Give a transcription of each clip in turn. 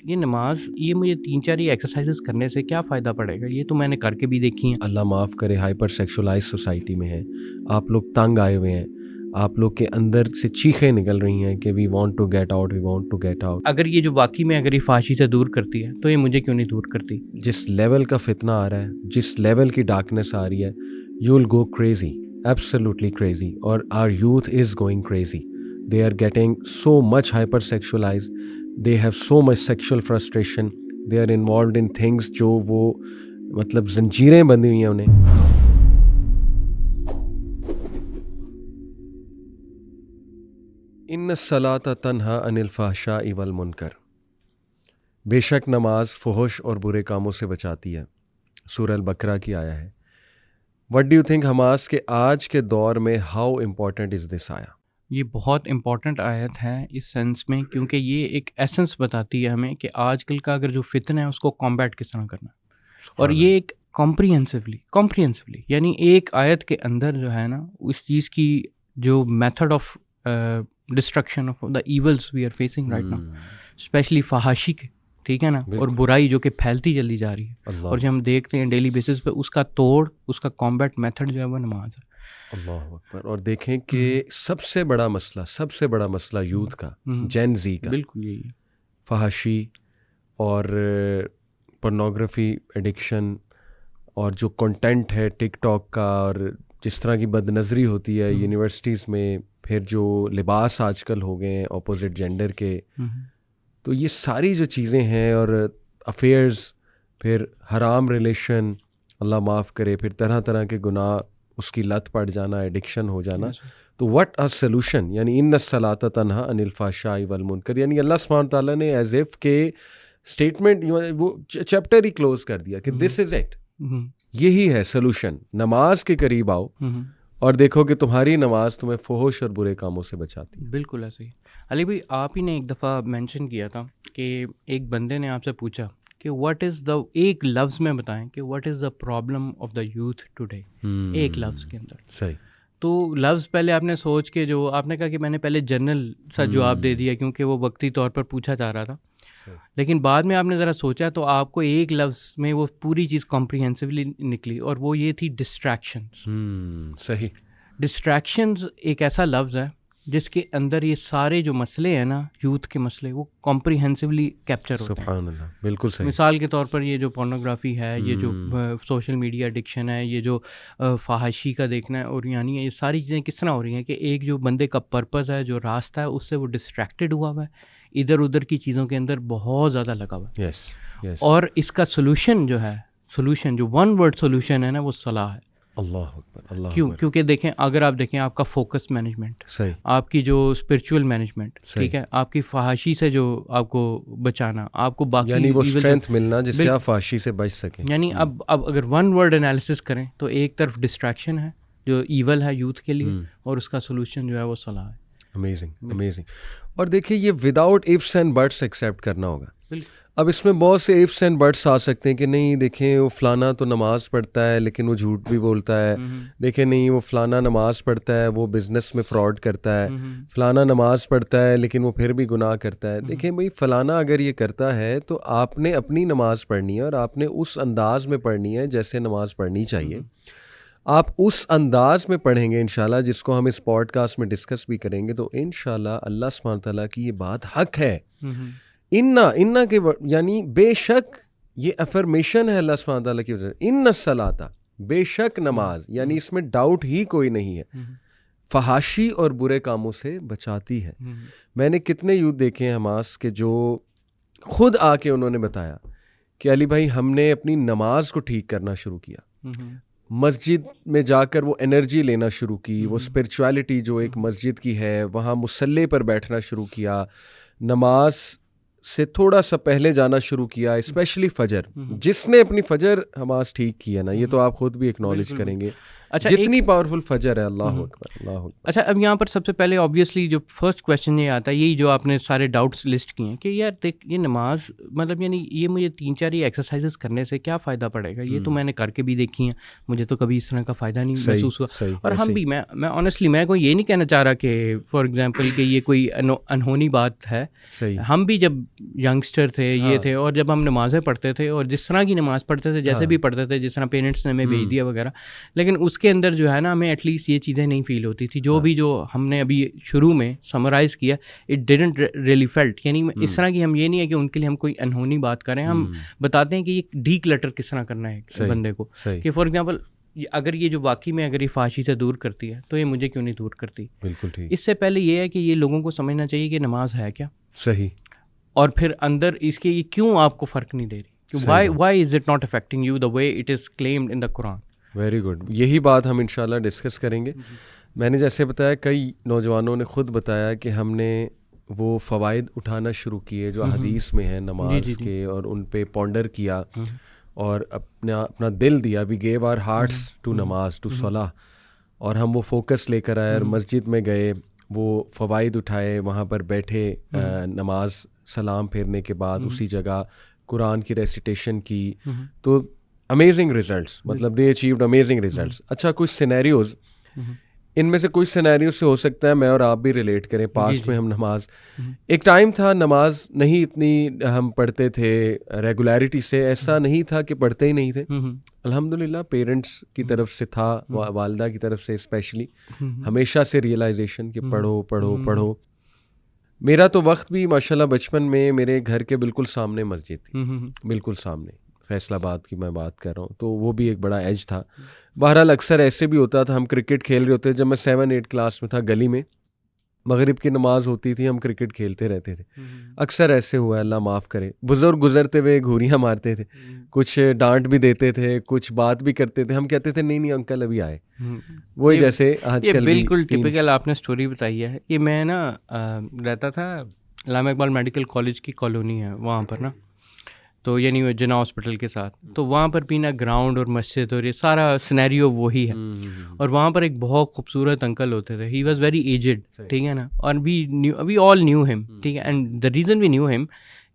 ये नमाज ये मुझे 3-4 ये एक्सरसाइजेस करने से क्या फ़ायदा पड़ेगा, ये तो मैंने करके भी देखी हैं। अल्लाह माफ़ करे, हाइपर सेक्सुअलाइज सोसाइटी में है, आप लोग तंग आए हुए हैं, आप लोग के अंदर से चीखें निकल रही हैं कि we want to get out, we want to get out. अगर ये जो वाकई में अगर ये फाशी से दूर करती है तो ये मुझे क्यों नहीं दूर करती। जिस लेवल का फितना आ रहा है, जिस लेवल की डार्कनेस आ रही है, you will go crazy, absolutely crazy. और our youth is going crazy, they are getting so much hyper sexualize, they have so much sexual frustration, they are involve in things जो वो मतलब जंजीरें बंधी हुई हैं उन्हें। इन्न सलाता तन्हा अनिल फ़हशाई वल मुनकर, बेशक नमाज फ़ुहुश और बुरे कामों से बचाती है। सूरह अल बकरा की आया है। What do you think Hamas के आज के दौर में हाउ इम्पोर्टेंट इज़ दिस आया? ये बहुत इम्पॉर्टेंट आयत है इस सेंस में, क्योंकि ये एक एसेंस बताती है हमें कि आजकल का अगर जो फितना है उसको कॉम्बैट किस तरह करना है। और ये एक कॉम्प्रिहेंसिवली यानी एक आयत के अंदर जो है ना उस चीज़ की जो method of destruction of the evils we are facing right now, specially फहाशी के, ठीक है ना, और बुराई जो कि फैलती चली जा रही है और जो हम देखते हैं डेली बेसिस पे, उसका तोड़, उसका कॉम्बैट मेथड जो है वो नमाज है। अल्लाह अकबर। और देखें कि सबसे बड़ा मसला यूथ का, जेन जी का, बिल्कुल यही है, फहाशी और पोर्नोग्राफी एडिक्शन, और जो कंटेंट है टिकटॉक का, और जिस तरह की बदनज़री होती है यूनिवर्सिटीज़ में, फिर जो लिबास आजकल हो गए हैं ऑपोजिट जेंडर के, तो ये सारी जो चीज़ें हैं, और अफेयर्स, फिर हराम रिलेशन, अल्लाह माफ़ करे, फिर तरह तरह के गुनाह, उसकी लत पड़ जाना, एडिक्शन हो जाना। तो व्हाट अ सलूशन, यानी इन्न सलाता तन्हा अनिल फ़हशाई वल मुनकर, यानी अल्लाह सुब्हान तआला ने एज इफ के स्टेटमेंट, वो चैप्टर ही क्लोज कर दिया कि दिस इज़ इट, यही है सलूशन। नमाज के करीब आओ और देखो कि तुम्हारी नमाज तुम्हें फ़ुहुश और बुरे कामों से बचाती है। बिल्कुल ऐसे ही। अली भाई, आप ही ने एक दफ़ा मेंशन किया था कि एक बंदे ने आपसे पूछा कि व्हाट इज़ द, एक लफ्ज़ में बताएं कि what is the problem of the youth today, एक लफ्ज़ के अंदर। सही। तो लफ्ज़ पहले आपने सोच के, जो आपने कहा कि मैंने पहले जनरल सा जवाब दे दिया क्योंकि वो वक्ती तौर पर पूछा जा रहा था, लेकिन बाद में आपने ज़रा सोचा तो आपको एक लफ्ज़ में वो पूरी चीज़ कॉम्प्रिहेंसिवली निकली, और वो ये थी डिस्ट्रैक्शंस। सही। डिस्ट्रैक्शंस एक ऐसा लफ्ज़ है जिसके अंदर ये सारे जो मसले हैं ना, यूथ के मसले, वो कॉम्प्रिहेंसिवली कैप्चर होते हैं। सुभान अल्लाह, बिल्कुल सही। मिसाल के तौर पर ये जो पोर्नोग्राफी है, ये जो सोशल मीडिया एडिक्शन है, ये जो फहाशी का देखना है, और यानी ये सारी चीज़ें किस तरह हो रही हैं कि एक जो बंदे का पर्पस है, जो रास्ता है, उससे वो डिस्ट्रैक्टेड हुआ हुआ है, इधर उधर की चीज़ों के अंदर बहुत ज़्यादा लगा हुआ है। यस। और इसका सोल्यूशन जो है, सोल्यूशन जो वन वर्ड सोल्यूशन है ना, वो सलाह है। अल्लाह अकबर, अल्लाह क्यों? अकबर। क्योंकि देखें, अगर आप देखें आपका फोकस मैनेजमेंट, सही, आपकी जो स्पिरिचुअल मैनेजमेंट, ठीक है, आपकी फहाशी से जो आपको बचाना, आपको बाकी यानी वो स्ट्रेंथ मिलना जिससे आप फहाशी से बच सकें। यानी अब अगर वन वर्ड एनालिसिस करें तो एक तरफ डिस्ट्रैक्शन है जो ईवल है यूथ के लिए, और उसका सोल्यूशन जो है वो सलाह है। Amazing, amazing. और देखिए, ये without ifs and buts accept करना होगा। अब इसमें बहुत से इफ्स एंड बट्स आ सकते हैं कि नहीं, देखें वो फ़लाना तो नमाज़ पढ़ता है लेकिन वो झूठ भी बोलता है, देखें नहीं वो फ़लाना नमाज़ पढ़ता है वो बिज़नेस में फ़्रॉड करता है, फ़लाना नमाज़ पढ़ता है लेकिन वो फिर भी गुनाह करता है। देखें भाई, फ़लाना अगर ये करता है तो आपने अपनी नमाज़ पढ़नी है, और आपने उस अंदाज़ में पढ़नी है जैसे नमाज़ पढ़नी चाहिए। आप उस अंदाज में पढ़ेंगे इंशाल्लाह, जिसको हम इस पॉडकास्ट में डिस्कस भी करेंगे, तो इंशाल्लाह अल्लाह सुब्हान तआला की ये बात हक है। इन्ना के यानी बेशक ये अफर्मेशन है अल्लाह सुब्हान तआला की वजह से। इन्न सलाता, बेशक नमाज, यानी इसमें डाउट ही कोई नहीं है, फहाशी और बुरे कामों से बचाती है। मैंने कितने यूथ देखे हैं हमास के जो खुद आके उन्होंने बताया कि अली भाई, हमने अपनी नमाज को ठीक करना शुरू किया, मस्जिद में जाकर वो एनर्जी लेना शुरू की, वो स्पिरिचुअलिटी जो एक मस्जिद की है, वहाँ मुसल्ले पर बैठना शुरू किया, नमाज से थोड़ा सा पहले जाना शुरू किया, स्पेशली फजर। जिसने अपनी फजर नमाज ठीक की है ना, ये तो आप खुद भी एक्नॉलेज करेंगे, अच्छा, जितनी पावरफुल फजर है। अल्लाह अकबर, अल्लाह अकबर। अच्छा, अब यहाँ पर सबसे पहले ऑब्वियसली जो फर्स्ट क्वेश्चन ये आता है, यही जो आपने सारे डाउट्स लिस्ट किए हैं कि यार देख, ये नमाज मतलब यानी ये मुझे 3-4 ये एक्सरसाइजेस करने से क्या फ़ायदा पड़ेगा, ये तो मैंने करके भी देखी हैं, मुझे तो कभी इस तरह का फ़ायदा नहीं महसूस हुआ। और हम भी, मैं ऑनेस्टली, मैं कोई ये नहीं कहना चाह रहा कि फॉर एग्जांपल कि ये कोई अनहोनी बात है। हम भी जब यंगस्टर थे, ये थे, और जब हम नमाज़ें पढ़ते थे और जिस तरह की नमाज़ पढ़ते थे, जैसे भी पढ़ते थे, जिस तरह पेरेंट्स ने हमें भेज दिया वगैरह, लेकिन उसके अंदर जो है ना हमें एटलीस्ट ये चीज़ें नहीं फील होती थी जो हमने अभी शुरू में समराइज़ किया, इट डिडंट रियली फेल्ट। यानी इस तरह की हम ये नहीं है कि उनके लिए हम कोई अनहोनी बात करें, हम बताते हैं कि ये डी क्लटर किस तरह करना है बंदे को, कि फॉर एग्जाम्पल अगर ये जो वाकई में अगर ये फाशी से दूर करती है तो ये मुझे क्यों नहीं दूर करती। बिल्कुल ठीक। इससे पहले ये है कि ये लोगों को समझना चाहिए कि नमाज है क्या, सही, और फिर अंदर इसके ये क्यों आपको फ़र्क नहीं दे रही, why is it not affecting you the way it is claimed in the Quran. Very good, यही बात हम इंशाल्लाह डिस्कस करेंगे। मैंने जैसे बताया, कई नौजवानों ने खुद बताया कि हमने वो फ़वाइद उठाना शुरू किए जो हदीस में है नमाज के, और उन पे पॉन्डर किया और अपना दिल दिया, we gave our hearts to namaz, to salah, और हम वो फोकस लेकर आए और मस्जिद में गए, वो फ़वाइद उठाए, वहाँ पर बैठे, नमाज सलाम फेरने के बाद उसी जगह कुरान की रेसिटेशन की, तो अमेजिंग रिजल्ट्स, मतलब दे अचीव्ड अमेजिंग रिजल्ट्स। अच्छा, कुछ सिनेरियोज, इनमें से कुछ सिनेरियो से हो सकता है मैं और आप भी रिलेट करें। पास्ट में हम नमाज, एक टाइम था नमाज नहीं इतनी हम पढ़ते थे रेगुलरिटी से, ऐसा नहीं था कि पढ़ते ही नहीं थे। अल्हम्दुलिल्लाह पेरेंट्स की तरफ से था, वालिदा की तरफ से स्पेशली हमेशा से रियलाइजेशन कि पढ़ो पढ़ो पढ़ो। मेरा तो वक्त भी माशाल्लाह बचपन में मेरे घर के बिल्कुल सामने मस्जिद थी, बिल्कुल सामने, फैसलाबाद की मैं बात कर रहा हूँ, तो वो भी एक बड़ा एज था। बहरहाल अक्सर ऐसे भी होता था, हम क्रिकेट खेल रहे होते, जब मैं 7-8 क्लास में था, गली में मगरिब की नमाज होती थी, हम क्रिकेट खेलते रहते थे। अक्सर ऐसे हुआ, अल्लाह माफ़ करे, बुजुर्ग गुजरते हुए घूरियाँ मारते थे, कुछ डांट भी देते थे, कुछ बात भी करते थे, हम कहते थे नहीं नहीं अंकल अभी आए। वही जैसे आजकल बिल्कुल टिपिकल आपने स्टोरी बताई है। ये मैं ना रहता था अल्लामा इकबाल मेडिकल कॉलेज की कॉलोनी है वहाँ पर ना, तो यानी जिन्ना हॉस्पिटल के साथ, तो वहाँ पर भी ना ग्राउंड और मस्जिद और ये सारा सिनेरियो वही है। और वहाँ पर एक बहुत खूबसूरत अंकल होते थे, ही वाज वेरी एजेड, ठीक है ना, और वी ऑल न्यू हिम, ठीक है, and the reason we knew him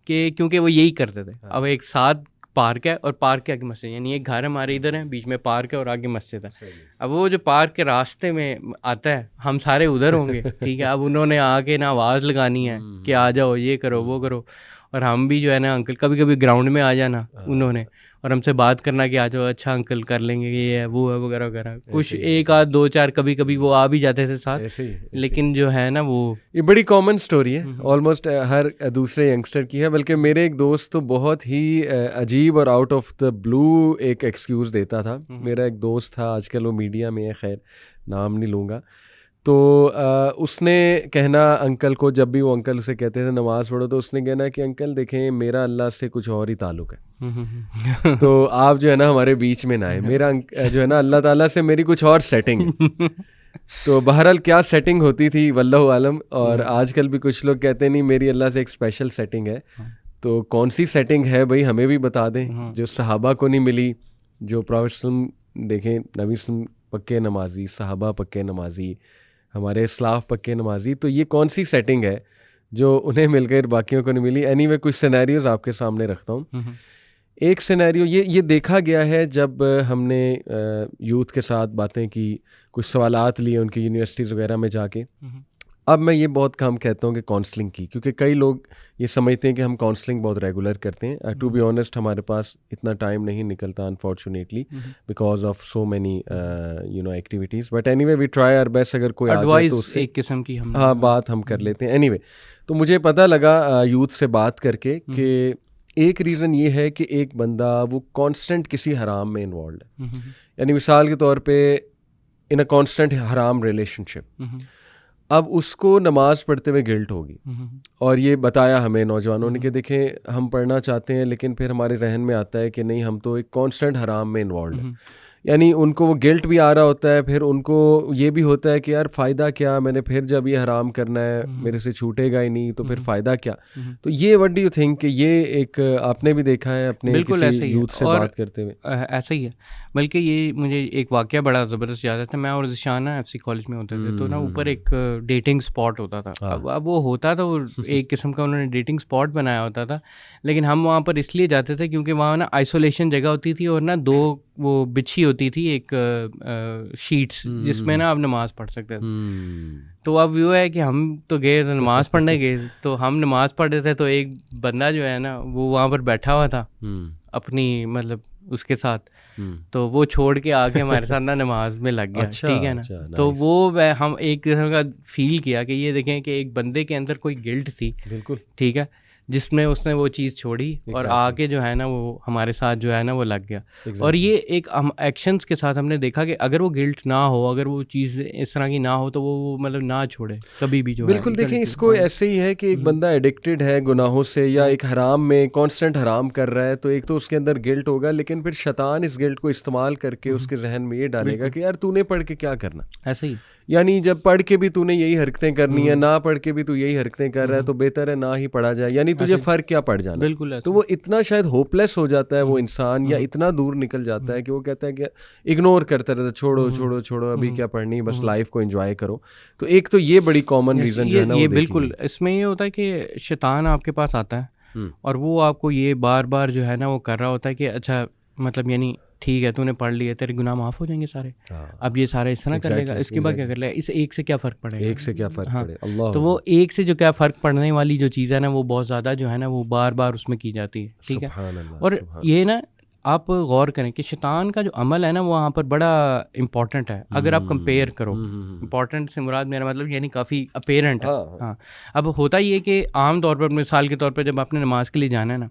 कि क्योंकि वो यही करते थे। अब एक साथ पार्क है और पार्क के आगे मस्जिद, यानी एक घर हमारे इधर है, बीच में पार्क है और आगे मस्जिद है। अब वो जो पार्क के रास्ते में आता है, हम सारे उधर होंगे, ठीक है, अब उन्होंने आके ना आवाज़ लगानी है कि आ जाओ, ये करो वो करो, और हम भी जो है ना अंकल कभी कभी ग्राउंड में आ जाना उन्होंने, और हमसे बात करना कि आ जाओ, अच्छा अंकल कर लेंगे, ये है वो है वगैरह वगैरह। कुछ एक आध दो चार कभी कभी वो आ भी जाते थे साथ, लेकिन जो है ना वो ये बड़ी कॉमन स्टोरी है, ऑलमोस्ट हर दूसरे यंगस्टर की है। बल्कि मेरे एक दोस्त तो बहुत ही अजीब और आउट ऑफ द ब्लू एक एक्सक्यूज़ देता था। मेरा एक दोस्त था, आजकल वो मीडिया में है, खैर नाम नहीं लूँगा, तो उसने कहना अंकल को, जब भी वो अंकल उसे कहते थे नमाज़ पढ़ो, तो उसने कहना कि अंकल देखें मेरा अल्लाह से कुछ और ही ताल्लुक़ है, तो आप जो है ना हमारे बीच में ना आए, मेरा जो है ना अल्लाह ताला से मेरी कुछ और सेटिंग है। तो बहरहाल क्या सेटिंग होती थी वल्लाहु आलम, और आजकल भी कुछ लोग कहते नहीं मेरी अल्लाह से एक स्पेशल सेटिंग है। तो कौन सी सेटिंग है भाई, हमें भी बता दें, जो सहाबा को नहीं मिली, जो प्रॉफेट देखें, नबी पक्के नमाजी, सहाबा पक्के नमाजी, हमारे इस्लाफ पक्के नमाजी, तो ये कौन सी सेटिंग है जो उन्हें मिल गई बाकियों को नहीं मिली। एनीवे कुछ सिनेरियोज आपके सामने रखता हूँ। एक सिनेरियो ये देखा गया है जब हमने यूथ के साथ बातें की, कुछ सवालात लिए उनकी यूनिवर्सिटीज़ वगैरह में जाके। अब मैं ये बहुत कम कहता हूँ कि काउंसलिंग की, क्योंकि कई लोग ये समझते हैं कि हम काउंसलिंग बहुत रेगुलर करते हैं। टू बी ऑनेस्ट हमारे पास इतना टाइम नहीं निकलता unfortunately because of so many activities, but anyway we try our best. अगर कोई एडवाइस तो उससे एक किस्म की हम बात हम कर लेते हैं। एनीवे तो मुझे पता लगा यूथ से बात करके कि एक रीज़न ये है कि एक बंदा वो कांस्टेंट किसी हराम में इन्वॉल्व है, यानी मिसाल के तौर पे इन अ कांस्टेंट हराम रिलेशनशिप। अब उसको नमाज पढ़ते हुए गिल्ट होगी, और ये बताया हमें नौजवानों ने कि देखें हम पढ़ना चाहते हैं, लेकिन फिर हमारे जहन में आता है कि नहीं हम तो एक कांस्टेंट हराम में इन्वॉल्व हैं। यानी उनको वो गिल्ट भी आ रहा होता है, फिर उनको ये भी होता है कि यार फ़ायदा क्या, मैंने फिर जब ये हराम करना है मेरे से छूटेगा ही नहीं, तो फिर फ़ायदा क्या। तो ये व्हाट डू यू थिंक कि ये एक आपने भी देखा है अपने बिल्कुल किसी यूथ से बात करते हुए? ऐसा ही है। बल्कि ये मुझे एक वाक़या बड़ा ज़बरदस्त याद आता है। मैं और ज़िशाना FC कॉलेज में होते थे, तो ना ऊपर एक डेटिंग स्पॉट होता था। अब वो होता था, वो एक किस्म का उन्होंने डेटिंग स्पॉट बनाया होता था, लेकिन हम वहाँ पर इसलिए जाते थे क्योंकि वहाँ ना आइसोलेशन जगह होती थी, और ना 2 वो बिछी होती थी एक शीट्स जिसमें ना आप नमाज़ पढ़ सकते थे। तो अब वो है कि हम तो गए तो नमाज़ पढ़ने गए, तो हम नमाज़ पढ़ रहे थे, तो एक बंदा जो है ना वो वहाँ पर बैठा हुआ था अपनी मतलब उसके साथ, तो वो छोड़ के आके हमारे साथ ना नमाज में लग गया। अच्छा, ठीक है ना। अच्छा, तो नाइस। वो हम एक किस्म का फील किया कि ये देखें कि एक बंदे के अंदर कोई गिल्ट थी, बिल्कुल, ठीक है, जिसमें उसने वो चीज़ छोड़ी और आके जो है ना वो हमारे साथ जो है ना वो लग गया। और ये एक हम एक्शंस के साथ हमने देखा कि अगर वो गिल्ट ना हो, अगर वो चीज़ इस तरह की ना हो, तो वो मतलब ना छोड़े कभी भी जो है। बिल्कुल। देखें, इसको ऐसे ही है कि एक बंदा एडिक्टेड है गुनाहों से या एक हराम में कांस्टेंट हराम कर रहा है, तो एक तो उसके अंदर गिल्ट होगा, लेकिन फिर शैतान इस गिल्ट को इस्तेमाल करके उसके जहन में ये डालेगा कि यार तूने पढ़ के क्या करना, ऐसे ही, यानी जब पढ़ के भी तूने यही हरकतें करनी है, ना पढ़ के भी तू यही हरकतें कर रहा है, तो बेहतर है ना ही पढ़ा जाए, यानी तुझे फ़र्क क्या पड़ जाना। बिल्कुल। तो वो इतना शायद होपलेस हो जाता है वो इंसान, या इतना दूर निकल जाता है कि वो कहता है कि इग्नोर करता रहता है, छोड़ो छोड़ो छोड़ो, अभी क्या पढ़नी, बस लाइफ को एंजॉय करो। तो एक तो ये बड़ी कॉमन रीज़न जो है ना, ये बिल्कुल इसमें ये होता है कि शैतान आपके पास आता है और वो आपको ये बार बार जो है ना वो कर रहा होता है कि अच्छा मतलब यानी ठीक है तूने पढ़ लिया, तेरे गुनाह माफ़ हो जाएंगे सारे, अब ये सारा इस तरह कर लेगा, इसके बाद क्या कर लेगा, इस एक से क्या फ़र्क पड़ेगा, एक से क्या फ़र्क पड़े। अल्लाह। तो वो एक से जो क्या फ़र्क पड़ने वाली जो चीज़ है ना वो बहुत ज़्यादा जो है ना वो बार बार उसमें की जाती है। ठीक है। और ये ना आप गौर करें कि शैतान का जो अमल है ना वो वहाँ पर बड़ा इम्पॉर्टेंट है। अगर आप कंपेयर करो, इम्पॉर्टेंट से मुराद मेरा मतलब यानी काफ़ी अपेरेंट है। हाँ, अब होता ये कि आम तौर पर मिसाल के तौर पर जब आपने नमाज के लिए जाना है ना,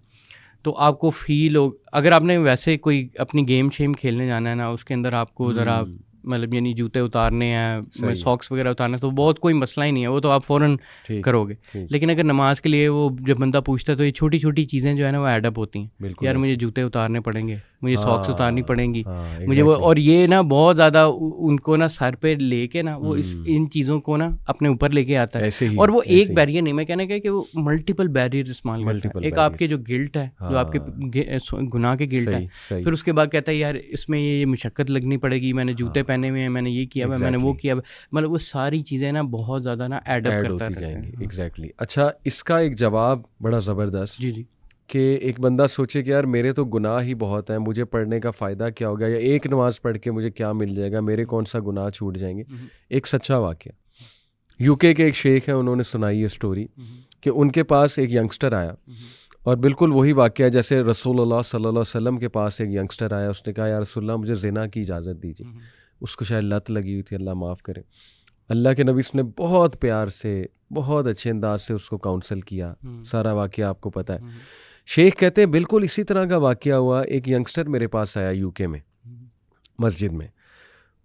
तो आपको फील हो, अगर आपने वैसे कोई अपनी गेम शेम खेलने जाना है ना, उसके अंदर आपको ज़रा मतलब यानी जूते उतारने हैं, सॉक्स वगैरह उतारने, तो बहुत कोई मसला ही नहीं है, वो तो आप फ़ौरन करोगे। लेकिन अगर नमाज के लिए वो जब बंदा पूछता है तो ये छोटी छोटी चीज़ें जो है ना वो एडअप होती हैं। यार मुझे जूते उतारने पड़ेंगे, मुझे सॉक्स उतारनी पड़ेंगी, मुझे वो, और ये ना बहुत ज़्यादा उनको ना सर पे लेके ना वो इन चीज़ों को ना अपने ऊपर लेके आता है। और वो एक बैरियर नहीं, मैं कहने का कि वो मल्टीपल बैरियर इस्तेमाल करता है। एक आपके जो गिल्ट है, जो आपके गुनाह के गिल्ट है, फिर उसके बाद कहता है यार इसमें ये मुशक्क़त लगनी पड़ेगी, मैंने जूते पहने हुए हैं, मैंने ये किया, मैंने वो किया, मतलब वो सारी चीज़ें ना बहुत ज़्यादा ना एडअप करती जाएंगी। एग्जैक्टली। अच्छा, इसका एक जवाब बड़ा ज़बरदस्त, जी कि एक बंदा सोचे कि यार मेरे तो गुनाह ही बहुत हैं, मुझे पढ़ने का फ़ायदा क्या होगा, या एक नमाज़ पढ़ के मुझे क्या मिल जाएगा, मेरे कौन सा गुनाह छूट जाएंगे। एक सच्चा वाक़या, यूके के एक शेख हैं, उन्होंने सुनाई ये स्टोरी कि उनके पास एक यंगस्टर आया, और बिल्कुल वही वाक़या जैसे रसूलुल्लाह सल्लल्लाहु अलैहि वसल्लम के पास एक यंगस्टर आया, उसने कहा यार रसूलल्लाह मुझे ज़िना की इजाज़त दीजिए। उसको शायद लत लगी हुई थी, अल्लाह माफ़ करे। अल्लाह के नबी ने बहुत प्यार से, बहुत अच्छे अंदाज से उसको काउंसल किया। सारा वाक़या आपको पता है। शेख कहते हैं बिल्कुल इसी तरह का वाक़या हुआ। एक यंगस्टर मेरे पास आया यूके में, मस्जिद में।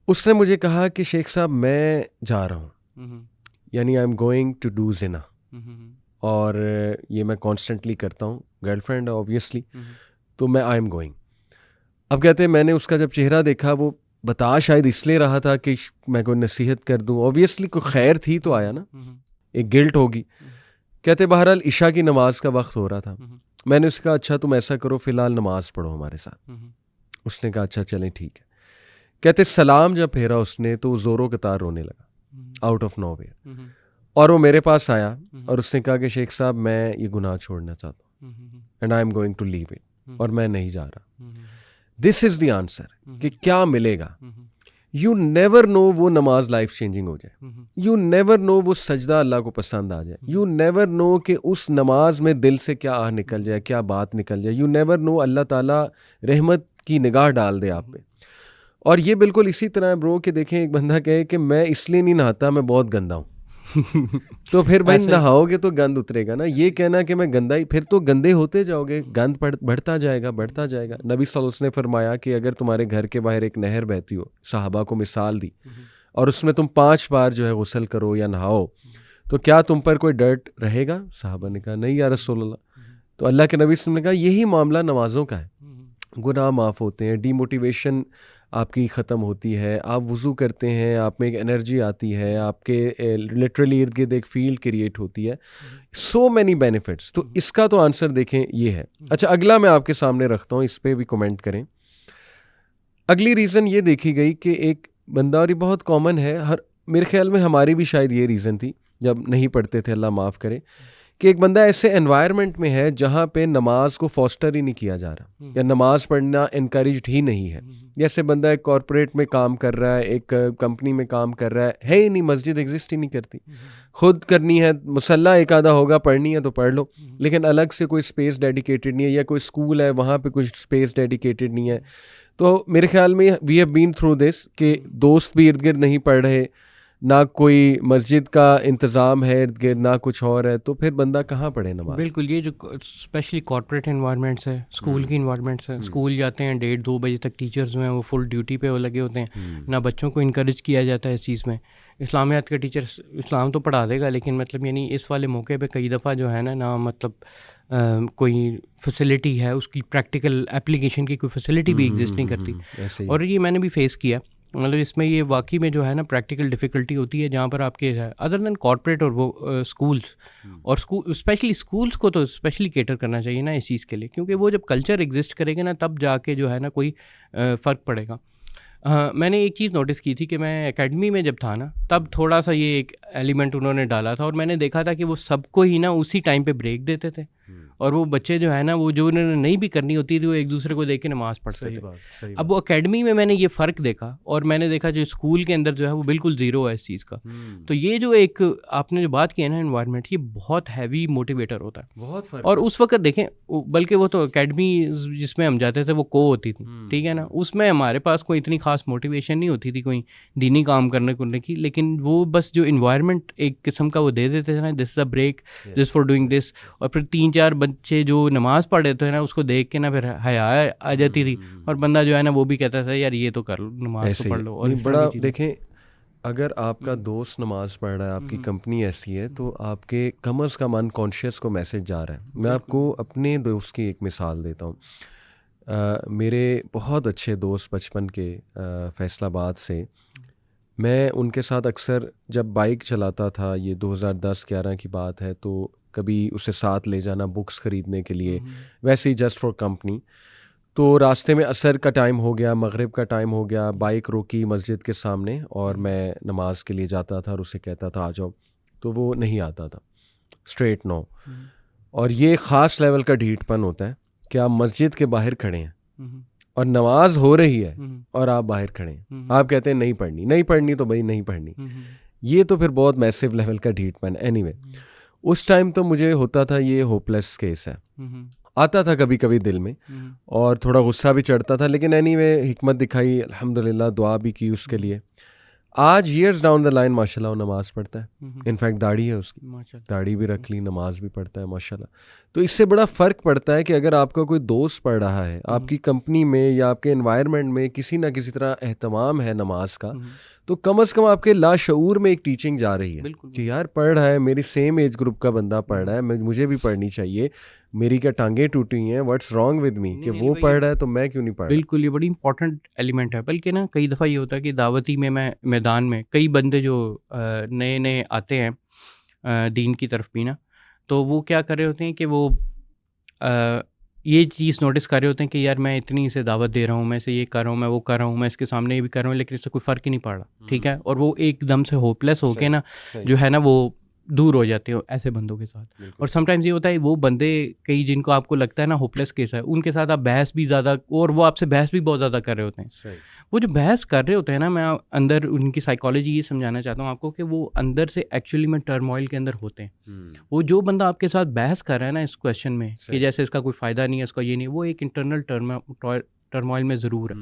उसने मुझे कहा कि शेख साहब मैं जा रहा हूँ, यानी I am going to do ज़िना, और ये मैं कॉन्स्टेंटली करता हूँ, गर्लफ्रेंड ऑब्वियसली, तो मैं आई एम गोइंग। अब कहते हैं मैंने उसका जब चेहरा देखा, वो बता शायद इसलिए रहा था कि मैं कोई नसीहत कर दूँ, ऑब्वियसली कोई खैर थी तो आया ना, एक गिल्ट होगी। कहते बहरहाल इशा की नमाज का वक्त हो रहा था। मैंने उससे कहा अच्छा तुम ऐसा करो, फ़िलहाल नमाज पढ़ो हमारे साथ। उसने कहा अच्छा चलें ठीक है। कहते सलाम जब फेरा उसने तो ज़ोरों कतार रोने लगा, आउट ऑफ नोवेयर, और वो मेरे पास आया और उसने कहा कि शेख साहब मैं ये गुनाह छोड़ना चाहता हूँ, and I am going to leave it, और मैं नहीं जा रहा। दिस इज़ द आंसर कि क्या मिलेगा। यू नेवर नो वो नमाज लाइफ चेंजिंग हो जाए, यू नेवर नो वो सजदा अल्लाह को पसंद आ जाए, यू नेवर नो कि उस नमाज में दिल से क्या आह निकल जाए, क्या बात निकल जाए, यू नेवर नो अल्लाह ताला रहमत की निगाह डाल दे आप पे। और ये बिल्कुल इसी तरह है ब्रो कि देखें एक बंदा कहे कि मैं इसलिए नहीं नहाता, मैं बहुत गंदा हूँ तो फिर भाई नहाओगे तो गंद उतरेगा ना। ये कहना कि मैं गंदा ही, फिर तो गंदे होते जाओगे, गंद बढ़ता जाएगा बढ़ता जाएगा। नबी सल्लल्लाहु अलैहि वसल्लम ने फरमाया कि अगर तुम्हारे घर के बाहर एक नहर बहती हो, सहाबा को मिसाल दी, और उसमें तुम 5 बार जो है गुस्ल करो या नहाओ, तो क्या तुम पर कोई डर्ट रहेगा? सहाबा ने कहा नहीं या रसूलल्लाह। तो अल्लाह के नबी सल्लल्लाहु अलैहि वसल्लम ने कहा यही मामला नमाज़ों का है, गुनाह माफ़ होते हैं, डीमोटिवेशन आपकी ख़त्म होती है, आप वज़ू करते हैं, आप में एक एनर्जी आती है, आपके लिटरली इर्द गिर्द एक फील्ड क्रिएट होती है, सो मैनी बेनिफिट्स। तो इसका तो आंसर देखें ये है। अच्छा अगला मैं आपके सामने रखता हूँ, इस पर भी कमेंट करें। अगली रीज़न ये देखी गई कि एक बंदा, और ये बहुत कॉमन है, हर मेरे ख्याल में हमारी भी शायद ये रीज़न थी जब नहीं पढ़ते थे, अल्लाह माफ़ करे, कि एक बंदा ऐसे एनवायरनमेंट में है जहाँ पे नमाज को फॉस्टर ही नहीं किया जा रहा या नमाज पढ़ना इनकरेज्ड ही नहीं है। जैसे बंदा एक कॉरपोरेट में काम कर रहा है, एक कंपनी में काम कर रहा है ही नहीं, मस्जिद एग्जिस्ट ही नहीं करती, खुद करनी है, मुसल्ला एक आधा होगा, पढ़नी है तो पढ़ लो, लेकिन अलग से कोई स्पेस डेडिकेटेड नहीं है, या कोई स्कूल है वहाँ पे कुछ स्पेस डेडिकेटेड नहीं है। तो मेरे ख्याल में we have been through this कि दोस्त भी इर्द गिर्द नहीं पढ़ रहे, ना कोई मस्जिद का इंतज़ाम है इर्द गिर्द, ना कुछ और है, तो फिर बंदा कहाँ पढ़े नमाज। बिल्कुल, ये जो स्पेशली कॉर्पोरेट इन्वायरमेंट्स है, स्कूल की इन्वायरमेंट्स है, स्कूल जाते हैं 1:30-2 बजे तक, टीचर्स जो हैं वो फुल ड्यूटी पे वो लगे होते हैं, ना बच्चों को इनकरेज किया जाता है इस चीज़ में। इस्लामियात का टीचर इस्लाम तो पढ़ा देगा, लेकिन मतलब यानी इस वाले मौके पे कई दफ़ा जो है ना मतलब कोई फैसिलिटी है उसकी प्रैक्टिकल एप्लीकेशन की कोई फैसिलिटी भी एग्जिस्ट नहीं करती। और ये मैंने भी फेस किया, मतलब इसमें ये वाकई में जो है ना प्रैक्टिकल डिफ़िकल्टी होती है, जहाँ पर आपके अदर देन कॉर्पोरेट और वो स्कूल्स, और स्कूल स्पेशली स्कूल्स को तो स्पेशली केटर करना चाहिए ना इस चीज़ के लिए, क्योंकि वो जब कल्चर एग्जिस्ट करेगा ना तब जाके जो है ना कोई फ़र्क पड़ेगा। मैंने एक चीज़ नोटिस की थी कि मैं एकेडमी में जब था ना तब थोड़ा सा ये एक एलिमेंट उन्होंने डाला था, और मैंने देखा था कि वो सबको ही ना उसी टाइम पे ब्रेक देते थे, और वो बच्चे जो है ना वो जो उन्होंने नहीं भी करनी होती थी वो एक दूसरे को देख के नमाज़ पढ़ते थे। अब वो एकेडमी में मैंने ये फ़र्क देखा, और मैंने देखा जो स्कूल के अंदर जो है वो बिल्कुल ज़ीरो है इस चीज़ का। तो ये जो एक आपने जो बात की है ना एनवायरनमेंट, ये बहुत हैवी मोटिवेटर होता है, बहुत फर्क। और उस वक्त देखें, बल्कि वो तो एकेडमी जिसमें हम जाते थे वो को होती थी, ठीक है ना, उसमें हमारे पास कोई इतनी खास मोटिवेशन नहीं होती थी कोई दीनी काम करने की, लेकिन वो बस जो इन्वायरमेंट एक किस्म का वो दे देते थे ना, this is a break, this for doing this, और फिर 3-4 बच्चे जो नमाज़ पढ़ रहे थे ना उसको देख के ना फिर हया आ जाती थी, और बंदा जो है ना वो भी कहता था यार ये तो कर लो, नमाज तो पढ़ लो। और बड़ा देखें, अगर आपका दोस्त नमाज पढ़ रहा है, आपकी कंपनी ऐसी है, तो आपके कम अज़ कम अनकॉन्शियस को मैसेज जा रहा है। मैं आपको अपने दोस्त की एक मिसाल देता हूँ। मेरे बहुत अच्छे दोस्त बचपन के फैसलाबाद से, मैं उनके साथ अक्सर जब बाइक चलाता था, ये 2010-11 की बात है, तो कभी उसे साथ ले जाना बुक्स ख़रीदने के लिए, वैसे ही जस्ट फॉर कंपनी। तो रास्ते में असर का टाइम हो गया, मगरिब का टाइम हो गया, बाइक रोकी मस्जिद के सामने, और मैं नमाज के लिए जाता था और उसे कहता था आ जाओ, तो वो नहीं आता था, स्ट्रेट नो। और ये ख़ास लेवल का ढीठपन होता है कि आप मस्जिद के बाहर खड़े हैं और नमाज हो रही है और आप बाहर खड़े हैं, आप कहते हैं नहीं पढ़नी तो भाई नहीं पढ़नी। ये तो फिर बहुत मैसिव लेवल का ढीठपन। एनीवे, उस टाइम तो मुझे होता था ये होपलेस केस है, आता था कभी कभी दिल में, और थोड़ा गुस्सा भी चढ़ता था, लेकिन एनीवे हिकमत दिखाई, अल्हम्दुलिल्लाह, दुआ भी की उसके लिए। आज ईयर्स डाउन द लाइन माशाल्लाह वो नमाज़ पढ़ता है, इनफैक्ट दाढ़ी है उसकी, दाढ़ी भी रख ली, नमाज भी पढ़ता है माशाल्लाह। तो इससे बड़ा फ़र्क पड़ता है कि अगर आपका कोई दोस्त पढ़ रहा है, आपकी कंपनी में या आपके एनवायरनमेंट में किसी ना किसी तरह एहतमाम है नमाज का, तो कम अज़ कम आपके लाशऊर में एक टीचिंग जा रही है कि यार पढ़ रहा है, मेरी सेम एज ग्रुप का बंदा पढ़ रहा है, मुझे भी पढ़नी चाहिए, मेरी क्या टांगें टूटी हैं, व्हाट्स रॉन्ग विद मी कि वो पढ़ रहा है तो मैं क्यों नहीं पढ़ रहा। बिल्कुल, ये बड़ी इंपॉर्टेंट एलिमेंट है। बल्कि ना कई दफ़ा ये होता है कि दावती में मैं मैदान में कई बंदे जो नए नए आते हैं दीन की तरफ भी ना, तो वो क्या कर रहे होते हैं कि वो ये चीज़ नोटिस कर रहे होते हैं कि यार मैं इतनी इसे दावत दे रहा हूँ, मैं इसे ये कर रहा हूँ, मैं वो कर रहा हूँ, मैं इसके सामने ये भी कर रहा हूँ, लेकिन इससे कोई फ़र्क ही नहीं पड़ रहा, ठीक है। और वो एकदम से होपलेस होके ना जो है ना वो दूर हो जाते हो ऐसे बंदों के साथ। और समटाइम्स ये होता है वो बंदे कई जिनको आपको लगता है ना होपलेस केस है, उनके साथ आप बहस भी ज़्यादा, और वो आपसे बहस भी बहुत ज़्यादा कर रहे होते हैं। वो जो बहस कर रहे होते हैं ना, मैं अंदर उनकी साइकोलॉजी ये समझाना चाहता हूँ आपको कि वो अंदर से एक्चुअली में टर्मोइल के अंदर होते हैं। वो जो बंदा आपके साथ बहस कर रहा है ना इस क्वेश्चन में कि जैसे इसका कोई फ़ायदा नहीं है, इसका ये नहीं, वो एक इंटरनल टर्मोइल में ज़रूर है,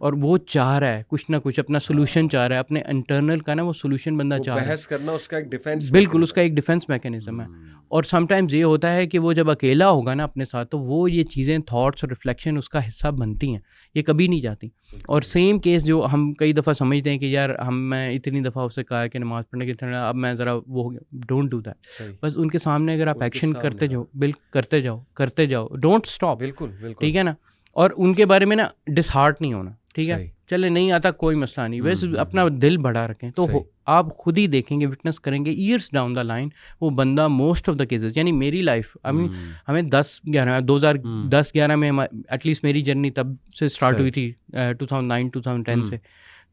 और वो चाह रहा है कुछ ना कुछ अपना सोल्यूशन चाह रहा है, अपने इंटरनल का ना वो सोल्यूशन बंदा चाह रहा है। बहस करना उसका एक डिफेंस, बिल्कुल उसका एक डिफेंस मैकेनिज्म है। और समटाइम्स ये होता है कि वो जब अकेला होगा ना अपने साथ, तो वो ये चीज़ें थॉट्स और रिफ्लेक्शन उसका हिस्सा बनती हैं, ये कभी नहीं जाती। और सेम केस जो हम कई दफ़ा समझते हैं कि यार मैं इतनी दफ़ा उससे कहा है कि नमाज़ पढ़ने की तरह, अब मैं ज़रा वो हो गया, डोंट डू दैट। बस उनके सामने अगर आप एक्शन करते जाओ, करते जाओ, डोंट स्टॉप, बिल्कुल, ठीक है ना। और उनके बारे में ना डिसहार्ट नहीं होना, ठीक है, चले नहीं आता कोई मसला नहीं, वैसे अपना दिल बढ़ा रखें, तो आप खुद ही देखेंगे, विटनेस करेंगे ईयर्स डाउन द लाइन वो बंदा मोस्ट ऑफ द केसेस, यानी मेरी लाइफ हमें 2010-11 में एटलीस्ट मेरी जर्नी तब से स्टार्ट हुई थी 2009-2010 से।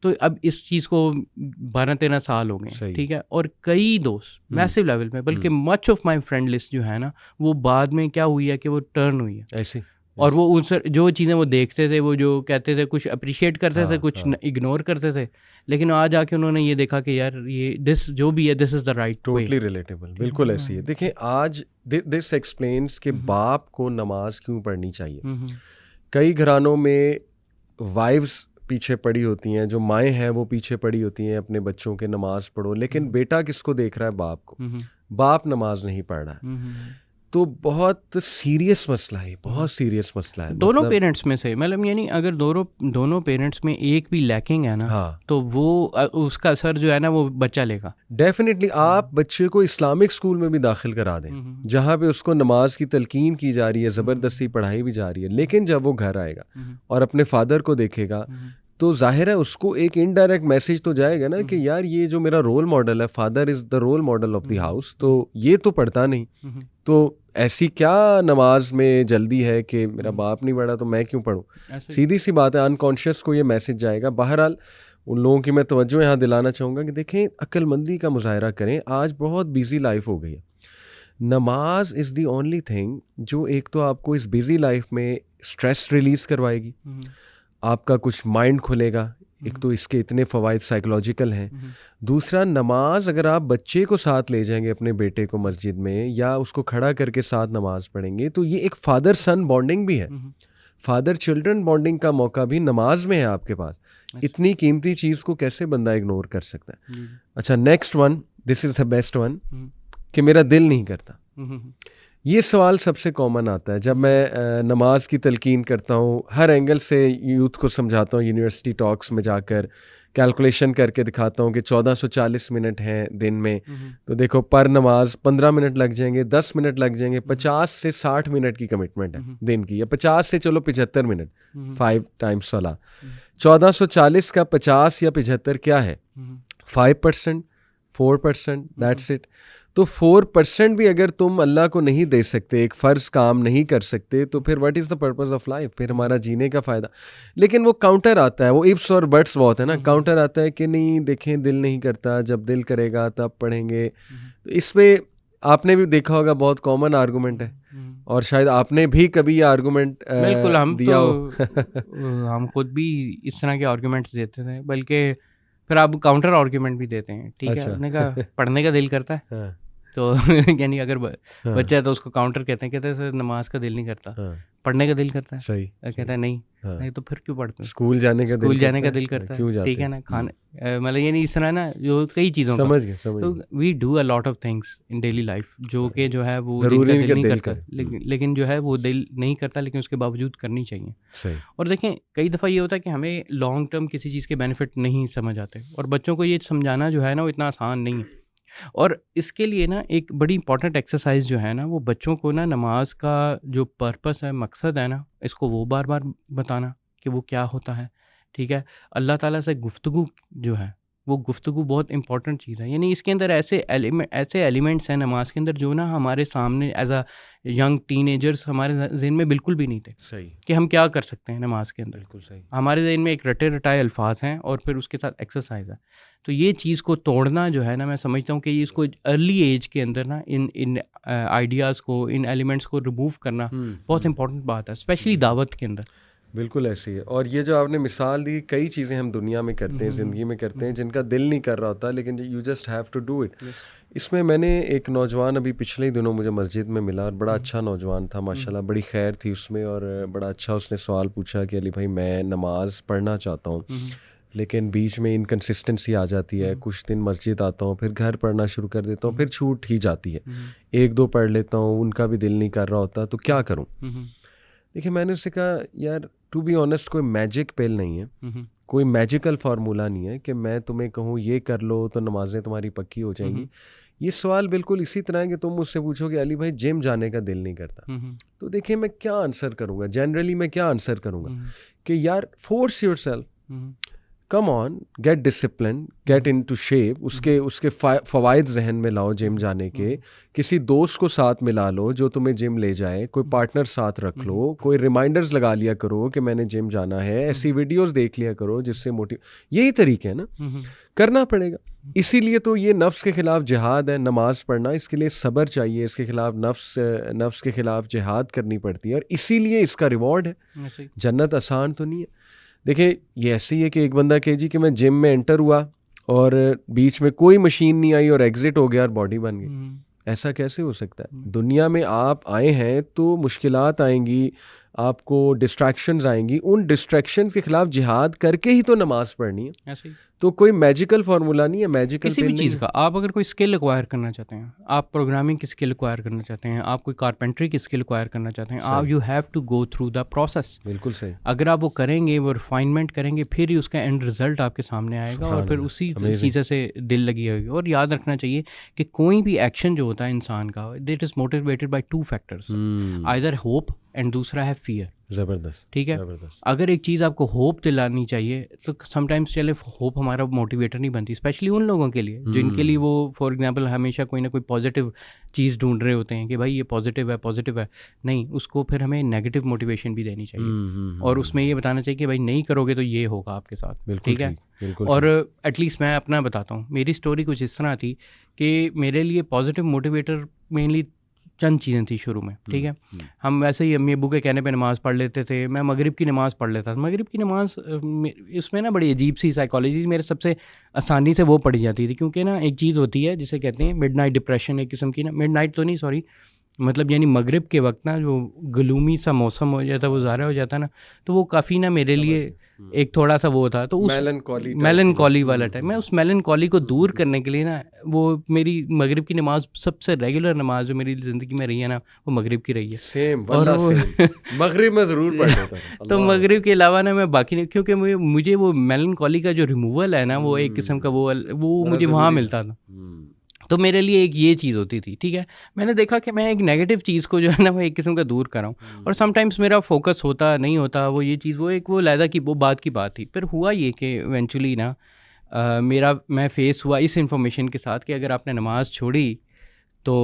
तो अब इस चीज़ को 12-13 साल हो गए, ठीक है, और कई दोस्त मैसिव लेवल में, बल्कि much of my friend list जो है ना, वो बाद में क्या हुई है कि वो टर्न हुई है ऐसी, और वो उनसे जो चीज़ें वो देखते थे, वो जो कहते थे, कुछ अप्रिशिएट करते थे, कुछ इग्नोर करते थे, लेकिन आज आके उन्होंने ये देखा कि यार ये दिस जो भी है, this is the right, totally relatable, बिल्कुल ऐसी है। देखिए आज दिस एक्सप्लेन्स कि बाप को नमाज क्यों पढ़नी चाहिए। कई घरानों में वाइफ्स पीछे पड़ी होती हैं, जो माएँ हैं वो पीछे पड़ी होती हैं अपने बच्चों के नमाज पढ़ो, लेकिन बेटा किसको देख रहा है? बाप को। बाप नमाज नहीं पढ़ रहा है, तो बहुत सीरियस मसला है, बहुत सीरियस मसला है। दोनों पेरेंट्स में से, मतलब यानी अगर दोनों पेरेंट्स में एक भी लैकिंग है ना, तो वो उसका असर जो है ना वो बच्चा लेगा। डेफिनेटली आप बच्चे को इस्लामिक स्कूल में भी दाखिल करा दें, जहाँ पे उसको नमाज की तलकीन की जा रही है, ज़बरदस्ती पढ़ाई भी जा रही है, लेकिन जब वो घर आएगा और अपने फादर को देखेगा तो जाहिर है उसको एक इनडायरेक्ट मैसेज तो जाएगा ना कि यार ये जो मेरा रोल मॉडल है, father is the role model of the house, तो ये तो पढ़ता नहीं, तो ऐसी क्या नमाज में जल्दी है कि मेरा बाप नहीं पढ़ा तो मैं क्यों पढ़ूं। सीधी सी बात है, अनकॉन्शियस को ये मैसेज जाएगा। बहरहाल उन लोगों की मैं तवज्जो यहाँ दिलाना चाहूँगा कि देखें, अक्लमंदी का मुजाहरा करें। आज बहुत बिजी लाइफ हो गई है, नमाज इज़ दी ओनली थिंग जो एक तो आपको इस बिजी लाइफ में स्ट्रेस रिलीज़ करवाएगी, आपका कुछ माइंड खुलेगा, एक तो इसके इतने फ़वाइद साइकोलॉजिकल हैं। दूसरा, नमाज अगर आप बच्चे को साथ ले जाएंगे अपने बेटे को मस्जिद में, या उसको खड़ा करके साथ नमाज पढ़ेंगे, तो ये एक फादर सन बॉन्डिंग भी है, फादर चिल्ड्रन बॉन्डिंग का मौका भी नमाज में है आपके पास। इतनी कीमती चीज़ को कैसे बंदा इग्नोर कर सकता है। अच्छा, next one, this is the best one, कि मेरा दिल नहीं करता। ये सवाल सबसे कॉमन आता है जब मैं नमाज की तलकीन करता हूँ, हर एंगल से यूथ को समझाता हूँ, यूनिवर्सिटी टॉक्स में जाकर कैलकुलेशन करके दिखाता हूँ कि 1440 मिनट हैं दिन में, तो देखो पर नमाज 15 मिनट लग जाएंगे, 10 मिनट लग जाएंगे, 50 से 60 मिनट की कमिटमेंट है दिन की, या 50 से चलो 75 मिनट, 5 टाइम्स सलाह। 1440 का 50 या 75 क्या है? 5%, 4%, दैट्स इट। तो 4% भी अगर तुम अल्लाह को नहीं दे सकते, एक फ़र्ज़ काम नहीं कर सकते, तो फिर what is the purpose of life? फिर हमारा जीने का फ़ायदा। लेकिन वो काउंटर आता है, वो इफ्स और बट्स बहुत है ना, काउंटर आता है कि नहीं देखें दिल नहीं करता, जब दिल करेगा तब पढ़ेंगे। तो इस पर आपने भी देखा होगा, बहुत कॉमन आर्गूमेंट है, और शायद आपने भी कभी ये आर्गूमेंट बिल्कुल हम दिया हो। हम खुद भी इस तरह के आर्गूमेंट्स देते थे, बल्कि फिर आप काउंटर आर्गूमेंट भी देते हैं, ठीक है। आपने कहा पढ़ने का दिल करता है, तो यानी अगर बच्चा है तो उसको काउंटर कहते हैं सर नमाज का दिल नहीं करता, पढ़ने का दिल करता है, सही कहता है नहीं तो फिर क्यों पढ़ते हैं? स्कूल जाने का दिल करता है, ठीक है ना, खाने मतलब ये नहीं, इस तरह ना जो कई चीज़ों समझ गए। तो we do a lot of things in daily life जो कि जो है वो दिल नहीं करता, लेकिन जो है वो दिल नहीं करता, लेकिन उसके बावजूद करनी चाहिए। और देखें कई दफ़ा ये होता है कि हमें लॉन्ग टर्म किसी चीज़ के बेनिफिट नहीं समझ आते, और बच्चों को ये समझाना जो है ना वो इतना आसान नहीं है। और इसके लिए ना एक बड़ी इंपॉर्टेंट एक्सरसाइज जो है ना, वो बच्चों को ना नमाज का जो पर्पस है, मकसद है ना, इसको वो बार बार बताना कि वो क्या होता है, ठीक है। अल्लाह ताला से गुफ्तगू जो है, वो गुफ्तगू बहुत इंपॉर्टेंट चीज़ है। यानी इसके अंदर ऐसे एलिमेंट्स हैं नमाज के अंदर जो ना हमारे सामने एज अ यंग टीनेजर्स हमारे जहन में बिल्कुल भी नहीं थे। सही कि हम क्या कर सकते हैं नमाज के अंदर। बिल्कुल सही। हमारे जहन में एक रटे रटाए अल्फाज हैं और फिर उसके साथ एक्सरसाइज है। तो ये चीज़ को तोड़ना जो है ना, मैं समझता हूँ कि ये इसको अर्ली एज के अंदर ना इन आइडियाज़ को, इन एलिमेंट्स को रिमूव करना बहुत इंपॉर्टेंट बात है, स्पेशली दावत के अंदर। बिल्कुल ऐसी है। और ये जो आपने मिसाल दी, कई चीज़ें हम दुनिया में करते हैं, ज़िंदगी में करते हैं, जिनका दिल नहीं कर रहा होता, लेकिन you just have to do it. इसमें मैंने एक नौजवान अभी पिछले ही दिनों मुझे मस्जिद में मिला, और बड़ा अच्छा नौजवान था माशाल्लाह, बड़ी खैर थी उसमें, और बड़ा अच्छा उसने सवाल पूछा कि अली भाई मैं नमाज़ पढ़ना चाहता हूँ, लेकिन बीच में इनकन्सिस्टेंसी आ जाती है, कुछ दिन मस्जिद आता हूँ, फिर घर पढ़ना शुरू कर देता हूँ, फिर छूट ही जाती है, 1-2 पढ़ लेता हूँ, उनका भी दिल नहीं कर रहा होता, तो क्या करूँ? देखिए मैंने उससे कहा यार टू बी ऑनेस्ट, कोई मैजिक पिल नहीं है, कोई मैजिकल फार्मूला नहीं है कि मैं तुम्हें कहूँ ये कर लो तो नमाजें तुम्हारी पक्की हो जाएंगी। ये सवाल बिल्कुल इसी तरह है कि तुम मुझसे पूछो कि अली भाई जिम जाने का दिल नहीं करता, तो देखिए मैं क्या आंसर करूँगा, जनरली मैं क्या आंसर करूँगा कि यार force yourself, come on, get discipline, get into shape, उसके फ़वाइद जहन में लाओ जिम जाने के, किसी दोस्त को साथ मिला लो जो तुम्हें जिम ले जाए, कोई पार्टनर साथ रख लो, कोई रिमाइंडर्स लगा लिया करो कि मैंने जिम जाना है, ऐसी वीडियोस देख लिया करो जिससे यही तरीके है ना, करना पड़ेगा। इसीलिए तो ये नफ्स के खिलाफ जिहाद है, नमाज पढ़ना, इसके लिए सब्र चाहिए, इसके खिलाफ नफ्स के खिलाफ जिहाद करनी पड़ती है, और इसीलिए इसका रिवॉर्ड है। जन्नत आसान तो नहीं है। देखिए ये ऐसे ही है कि एक बंदा कहे जी कि मैं जिम में एंटर हुआ और बीच में कोई मशीन नहीं आई और एग्जिट हो गया और बॉडी बन गई, ऐसा कैसे हो सकता है? दुनिया में आप आए हैं तो मुश्किलात आएंगी, आपको डिस्ट्रैक्शंस आएंगी, उन डिस्ट्रैक्शंस के खिलाफ जिहाद करके ही तो नमाज पढ़नी है। ऐसे ही तो कोई मैजिकल फार्मूला नहीं है, मैजिकल किसी भी चीज़ का। आप अगर कोई स्किल एक्वायर करना चाहते हैं, आप प्रोग्रामिंग की स्किल एक्वायर करना चाहते हैं, आप कोई कारपेंट्री की स्किल एक्वायर करना चाहते हैं, आप you have to go through the process. बिल्कुल सही। अगर आप वो करेंगे, वो रिफाइनमेंट करेंगे, फिर ही उसका एंड रिजल्ट आपके सामने आएगा और फिर उसी चीज़ें से दिल लगी होगी। और याद रखना चाहिए कि कोई भी एक्शन जो होता है इंसान का, that is motivated by 2 factors, either hope and दूसरा है फियर। ज़बरदस्त, ठीक है। अगर एक चीज़ आपको होप दिलानी चाहिए तो समटाइम्स चले होप हमारा मोटिवेटर नहीं बनती, स्पेशली उन लोगों के लिए जिनके लिए वो फॉर एग्जांपल हमेशा कोई ना कोई पॉजिटिव चीज़ ढूंढ रहे होते हैं कि भाई ये पॉजिटिव है, नहीं, उसको फिर हमें नेगेटिव मोटिवेशन भी देनी चाहिए और उसमें ये बताना चाहिए कि भाई नहीं करोगे तो ये होगा आपके साथ। ठीक है। और एटलीस्ट मैं अपना बताता हूँ, मेरी स्टोरी कुछ इस तरह थी कि मेरे लिए पॉजिटिव मोटिवेटर मेनली चंद चीज़ें थी शुरू में। ठीक है। हम वैसे ही अम्मी अब्बू के कहने पे नमाज़ पढ़ लेते थे। मैं मगरिब की नमाज़ पढ़ लेता था। मगरिब की नमाज़ उसमें ना बड़ी अजीब सी साइकोलॉजी मेरे सबसे आसानी से वो पढ़ी जाती थी, क्योंकि ना एक चीज़ होती है जिसे कहते हैं मिडनाइट डिप्रेशन, एक किस्म की ना, मिडनाइट तो नहीं सॉरी, मतलब यानी मगरिब के वक्त ना जो ग्लूमी सा मौसम हो जाता, वो ज़ाहिर हो जाता ना, तो वो काफ़ी ना मेरे लिए एक थोड़ा सा वो था, तो उस मेलनकॉली वाला टाइम, मैं उस मेलनकॉली को दूर करने के लिए ना, वो मेरी मगरिब की नमाज सबसे रेगुलर नमाज जो मेरी ज़िंदगी में रही है ना, वो मगरिब की रही है। सेम, और मगरिब में ज़रूर पढ़ लेता था। तो मगरिब के अलावा ना मैं बाकी नहीं, क्योंकि मुझे वो मेलनकॉली का जो रिमूवल है ना, वो एक किस्म का वो मुझे वहाँ मिलता था। तो मेरे लिए एक ये चीज़ होती थी। ठीक है। मैंने देखा कि मैं एक नेगेटिव चीज़ को जो है ना वो एक किस्म का दूर कर रहा हूँ, और समटाइम्स मेरा फोकस होता नहीं होता, वो ये चीज़ वो लहदा की वो बात की बात थी। फिर हुआ ये कि इवेंचुअली ना मैं फेस हुआ इस इन्फॉर्मेशन के साथ कि अगर आपने नमाज़ छोड़ी तो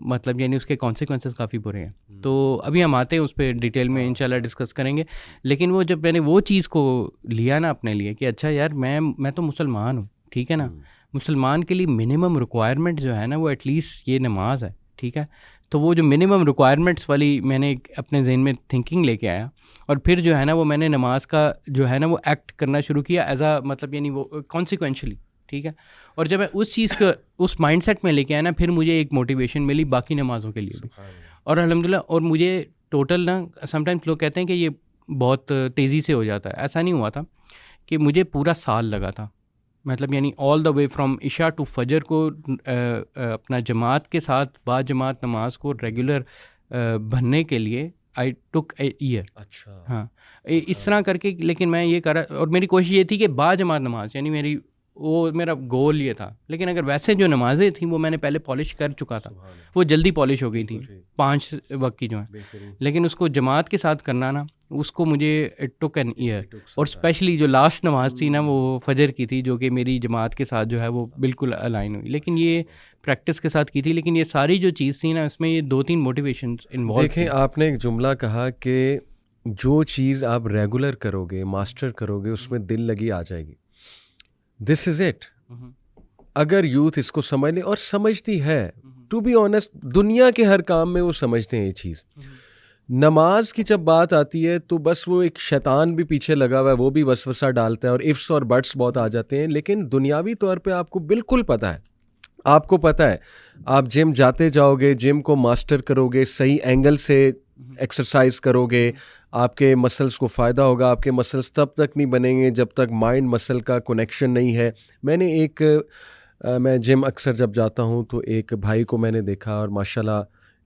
मतलब यानी उसके कॉन्सिक्वेंसेस काफ़ी बुरे हैं। तो अभी हम आते हैं उस पर डिटेल में, इंशाल्लाह डिस्कस करेंगे। लेकिन वो जब मैंने वो चीज़ को लिया ना अपने लिए कि अच्छा यार मैं तो मुसलमान हूँ, ठीक है ना, मुसलमान के लिए मिनिमम रिक्वायरमेंट जो है ना वो एटलीस्ट ये नमाज है। ठीक है। तो वो जो मिनिमम रिक्वायरमेंट्स वाली मैंने अपने जहन में थिंकिंग लेके आया, और फिर जो है ना वो मैंने नमाज का जो है ना वो एक्ट करना शुरू किया एज आ मतलब यानी वो कॉन्सिक्वेंशली। ठीक है। और जब मैं उस चीज़ को उस माइंडसेट में लेके आया ना, फिर मुझे एक मोटिवेशन मिली बाकी नमाज़ों के लिए भी। और अल्हम्दुलिल्लाह, और मुझे टोटल ना समटाइम्स लोग कहते हैं कि ये बहुत तेज़ी से हो जाता है, ऐसा नहीं हुआ था कि मुझे पूरा साल लगा था, मतलब यानी all the way from Isha to Fajr को अपना जमात के साथ बाद जमात नमाज को रेगुलर बनने के लिए आई टुक ए ईयर। अच्छा। हाँ, इस तरह करके, लेकिन मैं ये करा, और मेरी कोशिश ये थी कि बाद जमात नमाज, यानी मेरा गोल ये था। लेकिन अगर वैसे जो नमाज़ें थी वो मैंने पहले पॉलिश कर चुका था, वो जल्दी पॉलिश हो गई थी 5 वक्त की जो है, लेकिन उसको जमात के साथ करना ना, उसको मुझे इट टुक एन ईयर। और स्पेशली जो लास्ट नमाज थी ना वो फजर की थी, जो कि मेरी जमात के साथ जो है वो बिल्कुल अलाइन हुई, लेकिन ये प्रैक्टिस के साथ की थी। लेकिन ये सारी जो चीज़ थी ना, इसमें ये 2-3 मोटिवेशन इन्वॉल्व। देखें, आपने एक जुमला कहा कि जो चीज़ आप रेगुलर करोगे, मास्टर करोगे, उसमें दिल लगी आ जाएगी। This is it. अगर यूथ इसको समझ ले, और समझती है, टू बी ऑनेस्ट, दुनिया के हर काम में वो समझते हैं ये चीज़। नमाज की जब बात आती है तो बस वो एक शैतान भी पीछे लगा हुआ है, वो भी वसवसा डालता है और इफ्स और बट्स बहुत आ जाते हैं। लेकिन दुनियावी तौर पे आपको बिल्कुल पता है, आपको पता है, आप जिम जाते जाओगे, जिम को मास्टर करोगे, सही एंगल से एक्सरसाइज करोगे, आपके मसल्स को फ़ायदा होगा। आपके मसल्स तब तक नहीं बनेंगे जब तक माइंड मसल का कनेक्शन नहीं है। मैं जिम अक्सर जब जाता हूँ तो एक भाई को मैंने देखा, और माशाल्लाह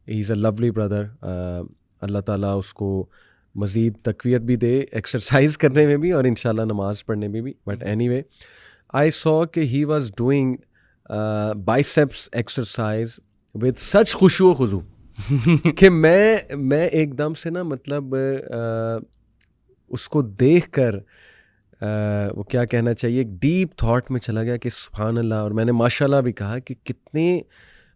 he is a lovely brother. Allah ताला उसको मज़ीद तक़वियत भी दे एक्सरसाइज करने में भी और इंशाल्लाह नमाज़ पढ़ने में भी। बट एनीवे, आई सॉ कि he was doing biceps exercise with such खुशू खुजू कि मैं एकदम से ना, मतलब उसको देखकर वो क्या कहना चाहिए, एक डीप थॉट में चला गया कि सुभान अल्लाह। और मैंने माशाल्लाह भी कहा कि कितने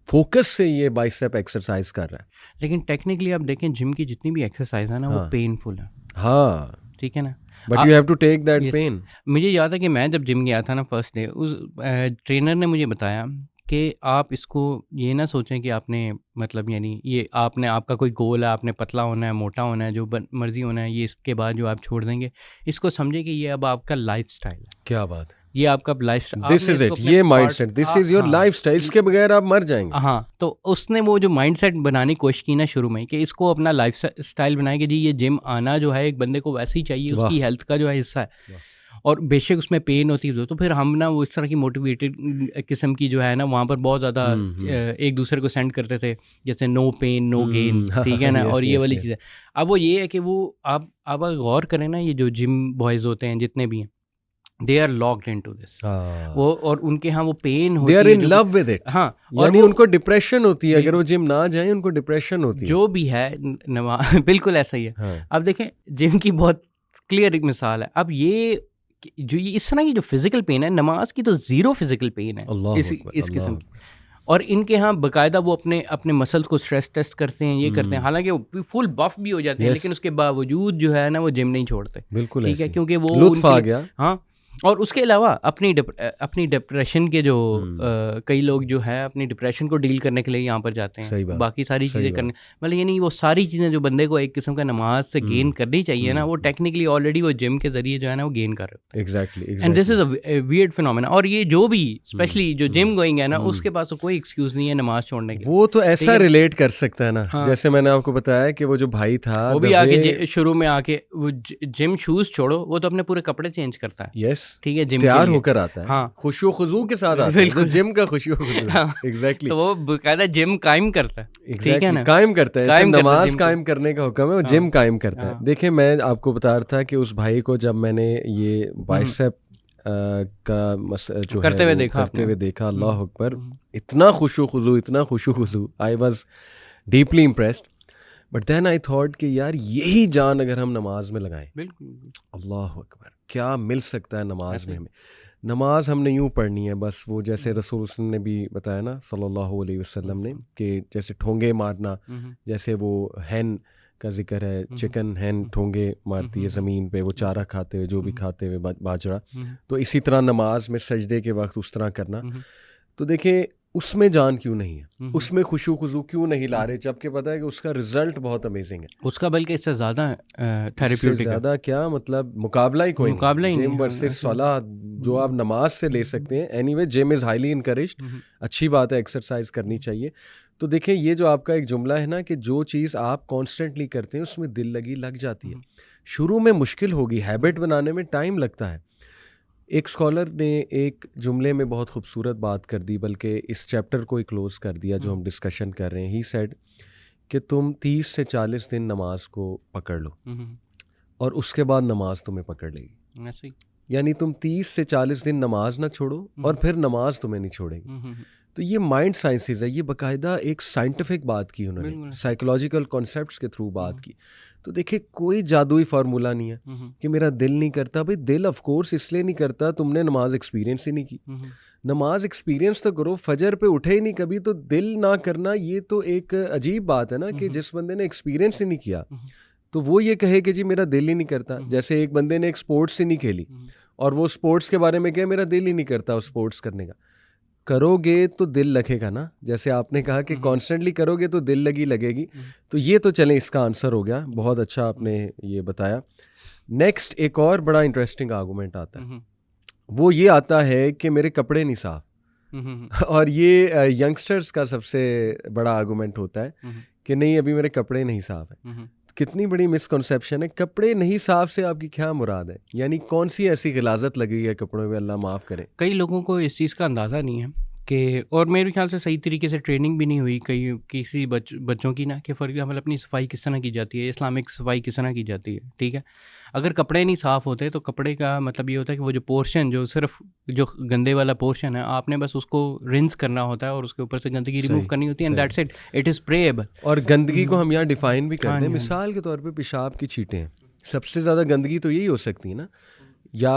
फोकस से ये बाइसेप एक्सरसाइज कर रहा है। लेकिन टेक्निकली आप देखें जिम की जितनी भी एक्सरसाइज है ना वो पेनफुल है। हाँ, ठीक है ना, but you have to take that pain. मुझे याद है कि मैं जब जिम गया था ना फर्स्ट डे, उस ट्रेनर ने मुझे बताया कि आप इसको ये ना सोचें कि आपने मतलब यानी ये आपने आपका कोई गोल है, आपने पतला होना है, मोटा होना है, जो मर्जी होना है, ये इसके बाद जो आप छोड़ देंगे, इसको समझे कि ये अब आपका लाइफस्टाइल है। क्या बात है, ये आपका लाइफस्टाइल, दिस इज इट, ये mindset, this is your lifestyle, इसके बगैर आप मर जाएंगे। हाँ, तो उसने वो जो माइंडसेट बनाने की कोशिश की ना शुरू में कि इसको अपना लाइफस्टाइल बनाए कि जी ये जिम आना जो है एक बंदे को वैसे ही चाहिए, उसकी हेल्थ का जो है हिस्सा है। और बेशक उसमें पेन होती है तो फिर हम ना वो इस तरह की मोटिवेटेड किस्म की जो है ना वहाँ पर बहुत ज़्यादा एक दूसरे को सेंड करते थे, जैसे नो पेन नो गेन, ठीक है ना। और ये वाली चीज़ें, अब वो ये है कि वो आप अगर गौर करें ना, ये जो जिम बॉयज़ होते हैं जितने भी हैं, they are locked into this. वो और उनके यहाँ वो पेन होती है, they are in love with it. हाँ, यानी उनको डिप्रेशन होती है, अगर वो जिम ना जाए उनको डिप्रेशन होती है, जो भी है बिल्कुल ऐसा ही है। हाँ। अब देखें जिम की बहुत क्लियर एक मिसाल है। अब ये जो ये इस तरह की जो फिजिकल पेन है, नमाज की तो जीरो फिजिकल पेन है इस किस्म की। और इनके यहाँ बाकायदा वो अपने अपने मसल्स को स्ट्रेस टेस्ट करते हैं, ये करते हैं, हालांकि वो फुल बफ भी हो जाते हैं, लेकिन उसके बावजूद जो है ना वो जिम नहीं छोड़ते। बिल्कुल ठीक है, क्योंकि वो लुत्फ आ गया। हाँ, और उसके अलावा अपनी डिप्रेशन के जो कई लोग जो है अपनी डिप्रेशन को डील करने के लिए यहाँ पर जाते हैं, बाकी सारी चीज़ें करने, मतलब यानी वो सारी चीज़ें जो बंदे को एक किस्म का नमाज से गेन करनी चाहिए ना, वो टेक्निकली ऑलरेडी वो जिम के जरिए जो है ना वो गेन कर रहे हैं। Exactly, and this is a weird phenomena. और ये जो भी स्पेशली जो जिम गोइंग है ना, उसके पास तो कोई एक्सक्यूज नहीं है नमाज छोड़ने के। वो तो ऐसा रिलेट कर सकता है ना, जैसे मैंने आपको बताया कि वो जो भाई था वो भी आके शुरू में आके वो जिम शूज छोड़ो, वो तो अपने पूरे कपड़े चेंज करता है। यस, ठीक है, जिम तैयार होकर आता है। हाँ, खुशू खुजू के साथ आता है, जो जिम का खुशू खुजू। एग्जैक्टली, तो वो बकायदा जिम कायम करता है। ठीक है ना, कायम करता है, जैसे नमाज कायम करने का हुक्म है, वो जिम कायम करता है। देखिए, मैं आपको बता रहा था कि उस भाई को जब मैंने ये बाइसेप का जो करते हुए देखा, अल्लाह अकबर, इतना खुशू खुजू, I was deeply impressed. But then I thought कि यार यही जान अगर हम नमाज में लगाएं, बिल्कुल, अल्लाह अकबर, क्या मिल सकता है नमाज में हमें। नमाज हमने यूँ पढ़नी है बस, वो जैसे रसूल ने भी बताया ना सल्लल्लाहु अलैहि वसल्लम ने, कि जैसे ठोंगे मारना, जैसे वो हैन का जिक्र है, चिकन हैन ठोंगे मारती है ज़मीन पे, वो चारा खाते हुए, जो भी खाते हुए बाजरा, तो इसी तरह नमाज में सजदे के वक्त उस तरह करना। तो देखिए उसमें जान क्यों नहीं है, उसमें खुशू खुजू क्यों नहीं ला रहे, जबकि पता है कि उसका रिजल्ट बहुत अमेजिंग है, उसका बल्कि इससे ज़्यादा थेरेप्यूटिक, ज़्यादा क्या मतलब मुकाबला ही कोई नहीं। जिम वर्सेस सलाह जो आप नमाज से ले सकते हैं। Anyway, gym is highly encouraged, अच्छी बात है, एक्सरसाइज करनी चाहिए। तो देखें, ये जो आपका एक जुमला है ना कि जो चीज़ आप कॉन्स्टेंटली करते हैं उसमें दिल लगी लग जाती है। शुरू में मुश्किल होगी, हैबिट बनाने में टाइम लगता है। एक स्कॉलर ने एक जुमले में बहुत खूबसूरत बात कर दी, बल्कि इस चैप्टर को ही क्लोज़ कर दिया जो हम डिस्कशन कर रहे हैं। ही सेड कि तुम 30 से 40 दिन नमाज को पकड़ लो और उसके बाद नमाज तुम्हें पकड़ लेगी। यानी तुम 30 से 40 दिन नमाज ना छोड़ो और फिर नमाज तुम्हें नहीं छोड़ेगी। तो ये माइंड साइंसेस है, ये बाकायदा एक साइंटिफिक बात की उन्होंने, साइकोलॉजिकल कॉन्सेप्ट्स के थ्रू बात की। तो देखिए, कोई जादुई फार्मूला नहीं है कि मेरा दिल नहीं करता। भाई दिल ऑफ कोर्स इसलिए नहीं करता, तुमने नमाज एक्सपीरियंस ही नहीं की। नमाज एक्सपीरियंस तो करो, फजर पे उठे ही नहीं कभी, तो दिल ना करना ये तो एक अजीब बात है ना, कि जिस बंदे ने एक्सपीरियंस ही नहीं किया तो वो ये कहे कि जी मेरा दिल ही नहीं करता। जैसे एक बंदे ने एक स्पोर्ट्स ही नहीं खेली और वो स्पोर्ट्स के बारे में कहे मेरा दिल ही नहीं करता स्पोर्ट्स करने का। करोगे तो दिल लगेगा ना, जैसे आपने कहा कि कॉन्स्टेंटली करोगे तो दिल लगेगी। तो ये तो चलें, इसका आंसर हो गया, बहुत अच्छा आपने ये बताया। नेक्स्ट एक और बड़ा इंटरेस्टिंग आर्गूमेंट आता है, वो ये आता है कि मेरे कपड़े नहीं साफ। और ये यंगस्टर्स का सबसे बड़ा आर्गूमेंट होता है कि नहीं अभी मेरे कपड़े नहीं साफ है। कितनी बड़ी मिसकॉन्सेप्शन है। कपड़े नहीं साफ से आपकी क्या मुराद है, यानी कौन सी ऐसी गिलाजत लगी है कपड़ों में, अल्लाह माफ़ करे। कई लोगों को इस चीज़ का अंदाज़ा नहीं है कि, और मेरे ख्याल से सही तरीके से ट्रेनिंग भी नहीं हुई कई किसी बच्चों की ना, कि फॉर एग्जाम्पल अपनी सफाई किस तरह की जाती है, इस्लामिक सफाई किस तरह की जाती है। ठीक है, अगर कपड़े नहीं साफ़ होते तो कपड़े का मतलब ये होता है कि वो जो पोर्शन, जो सिर्फ जो गंदे वाला पोर्शन है, आपने बस उसको रिंस करना होता है और उसके ऊपर से गंदगी रिमूव करनी होती है, एंड दैट्स इट इज़ प्रेएबल। और गंदगी को हम यहाँ डिफाइन भी करते हैं, मिसाल के तौर पे पेशाब की छींटें हैं, सबसे ज़्यादा गंदगी तो यही हो सकती है ना। या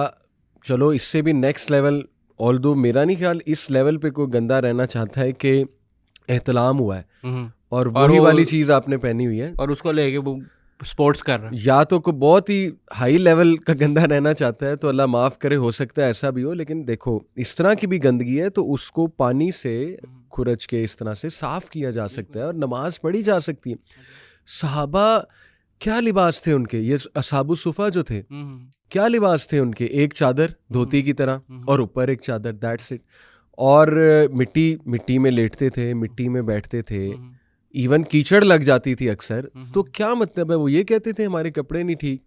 चलो इससे भी नेक्स्ट लेवल, ऑल्दो मेरा नहीं ख्याल इस लेवल पे कोई गंदा रहना चाहता है कि एहतलाम हुआ है और वही वाली चीज़ आपने पहनी हुई है और उसको लेके वो स्पोर्ट्स कर रहा है, या तो कोई बहुत ही हाई लेवल का गंदा रहना चाहता है तो अल्लाह माफ़ करे, हो सकता है ऐसा भी हो। लेकिन देखो इस तरह की भी गंदगी है तो उसको पानी से खुरच के इस तरह से साफ़ किया जा सकता है और नमाज पढ़ी जा सकती है। सहाबा क्या लिबास थे उनके, ये असहाबु सुफ़ा जो थे क्या लिबास थे उनके, एक चादर धोती की तरह और ऊपर एक चादर, दैट्स इट। और मिट्टी में लेटते थे, मिट्टी में बैठते थे, इवन कीचड़ लग जाती थी अक्सर, तो क्या मतलब है, वो ये कहते थे हमारे कपड़े नहीं ठीक,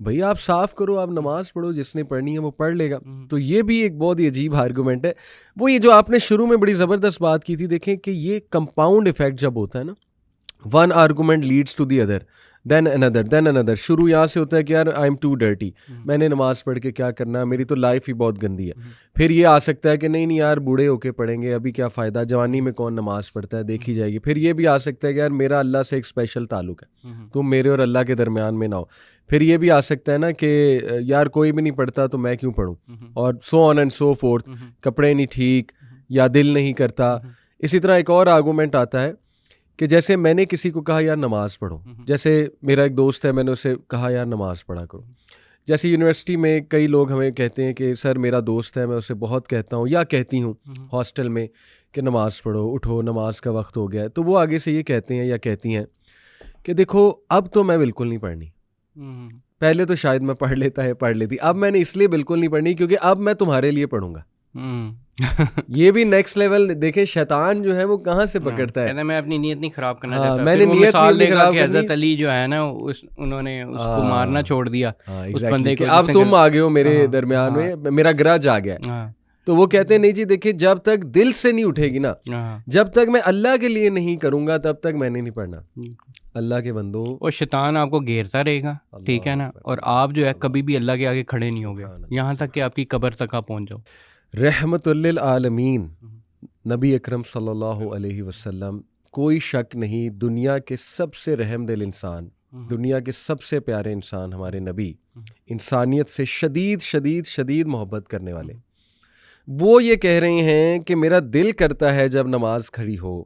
भाई आप साफ करो, आप नमाज पढ़ो, जिसने पढ़नी है वो पढ़ लेगा। तो ये भी एक बहुत ही अजीब आर्गूमेंट है। वो ये जो आपने शुरू में बड़ी ज़बरदस्त बात की थी, देखें कि ये कंपाउंड इफेक्ट जब होता है ना, one argument leads to the other, then another. शुरू यहाँ से होता है कि यार आई एम टू डर्टी, मैंने नमाज पढ़ के क्या करना, मेरी तो लाइफ ही बहुत गंदी है। फिर ये आ सकता है कि नहीं यार बूढ़े होके पढ़ेंगे, अभी क्या फ़ायदा, जवानी में कौन नमाज पढ़ता है, देखी जाएगी। फिर ये भी आ सकता है कि यार मेरा अल्लाह से एक स्पेशल ताल्लुक है, तुम मेरे और अल्लाह के दरमियान में ना हो। फिर ये भी आ सकता है ना कि यार कोई भी नहीं पढ़ता तो मैं क्यों पढ़ूँ, और सो ऑन एंड सो फोर्थ, कपड़े नहीं ठीक या दिल नहीं करता। इसी तरह एक और आर्गूमेंट आता है कि जैसे मैंने किसी को कहा यार नमाज पढ़ो, जैसे मेरा एक दोस्त है, मैंने उसे कहा यार नमाज पढ़ा करो। जैसे यूनिवर्सिटी में कई लोग हमें कहते हैं कि सर मेरा दोस्त है, मैं उसे बहुत कहता हूँ या कहती हूँ हॉस्टल में कि नमाज पढ़ो, उठो, नमाज का वक्त हो गया है। तो वो आगे से ये कहते हैं या कहती हैं कि देखो अब तो मैं बिल्कुल नहीं पढ़नी, पहले तो शायद मैं पढ़ लेती, अब मैंने इसलिए बिल्कुल नहीं पढ़नी क्योंकि अब मैं तुम्हारे लिए पढ़ूंगा। ये भी नेक्स्ट लेवल देखे, शैतान जो है वो कहाँ से पकड़ता है, कहता मैं अपनी नीयत नहीं खराब करना चाहता। मैंने नीयत नहीं खराब करनी। हज़रत अली जो है ना उन्होंने उसको मारना छोड़ दिया, उस बंदे को, अब तुम आ गए हो मेरे दरमियान में, मेरा ग्रज आ गया। तो वो कहते हैं नहीं जी देखिए, जब तक दिल से नहीं उठेगी ना, जब तक मैं अल्लाह के लिए नहीं करूंगा तब तक मैंने नहीं पढ़ना। अल्लाह के बंदो, और शैतान आपको घेरता रहेगा, ठीक है ना, और आप जो है कभी भी अल्लाह के आगे खड़े नहीं होगे, यहाँ तक कि आपकी कब्र तक आप पहुँच जाओ। रहमतुल्लिल आलमीन नबी अकरम सल्लल्लाहु अलैहि वसल्लम, कोई शक नहीं, दुनिया के सबसे रहमदिल इंसान, दुनिया के सबसे प्यारे इंसान हमारे नबी, इंसानियत से शदीद शदीद शदीद मोहब्बत करने वाले। वो ये कह रहे हैं कि मेरा दिल करता है जब नमाज खड़ी हो,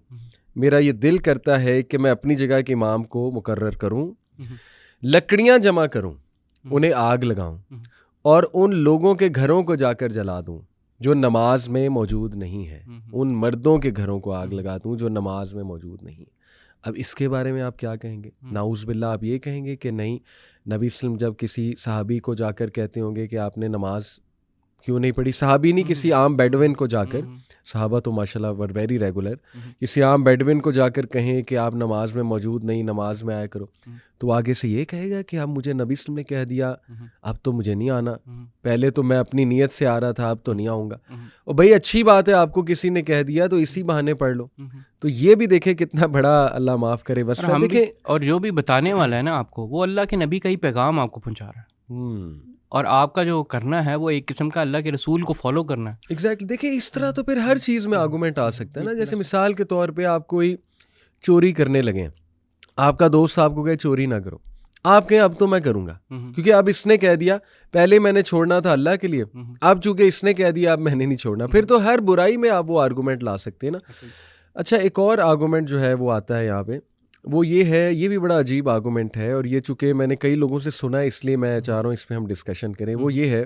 मेरा ये दिल करता है कि मैं अपनी जगह के इमाम को मुकर्रर करूं, लकड़ियां जमा करूं, उन्हें आग लगाऊं और उन लोगों के घरों को जाकर जला दूं जो नमाज में मौजूद नहीं है, उन मर्दों के घरों को आग लगा दूं जो नमाज में मौजूद नहीं है। अब इसके बारे में आप क्या कहेंगे? नाउज़ बिल्लाह, आप ये कहेंगे कि नहीं, नबी सल्लम जब किसी सहाबी को जाकर कहते होंगे कि आपने नमाज क्यों नहीं पढ़ी, सहाबी नहीं, किसी आम बेडविन को जाकर, सहाबा तो माशाल्लाह वर वेरी रेगुलर, किसी आम बेडविन को जाकर कहें कि आप नमाज में मौजूद नहीं, नमाज में आया करो, तो आगे से ये कहेगा कि अब मुझे नबी सल्लम ने कह दिया, अब तो मुझे नहीं आना, पहले तो मैं अपनी नीयत से आ रहा था, अब तो नहीं आऊँगा। और भाई अच्छी बात है, आपको किसी ने कह दिया तो इसी बहाने पढ़ लो। तो ये भी देखे कितना बड़ा, अल्लाह माफ़ करे, बस हम देखें। और जो भी बताने वाला है ना आपको, वो अल्लाह के नबी का ही पैगाम आपको पहुँचा रहा है, और आपका जो करना है वो एक किस्म का अल्लाह के रसूल को फॉलो करना है। एग्जैक्टली। देखिए इस तरह तो फिर हर चीज़ में आर्गूमेंट आ सकता है ना। जैसे मिसाल के तौर पे आप कोई चोरी करने लगे, आपका दोस्त आपको कहे चोरी ना करो, आप कहें अब तो मैं करूँगा क्योंकि अब इसने कह दिया, पहले मैंने छोड़ना था अल्लाह के लिए, अब चूंकि इसने कह दिया अब मैंने नहीं छोड़ना। फिर तो हर बुराई में आप वो आर्गूमेंट ला सकते हैं ना। अच्छा, एक और आर्गूमेंट जो है वो आता है यहाँ पे, वो ये है, ये भी बड़ा अजीब आर्गूमेंट है और ये चूँकि मैंने कई लोगों से सुना है इसलिए मैं चाह रहा हूँ इस पर हम डिस्कशन करें। वो ये है,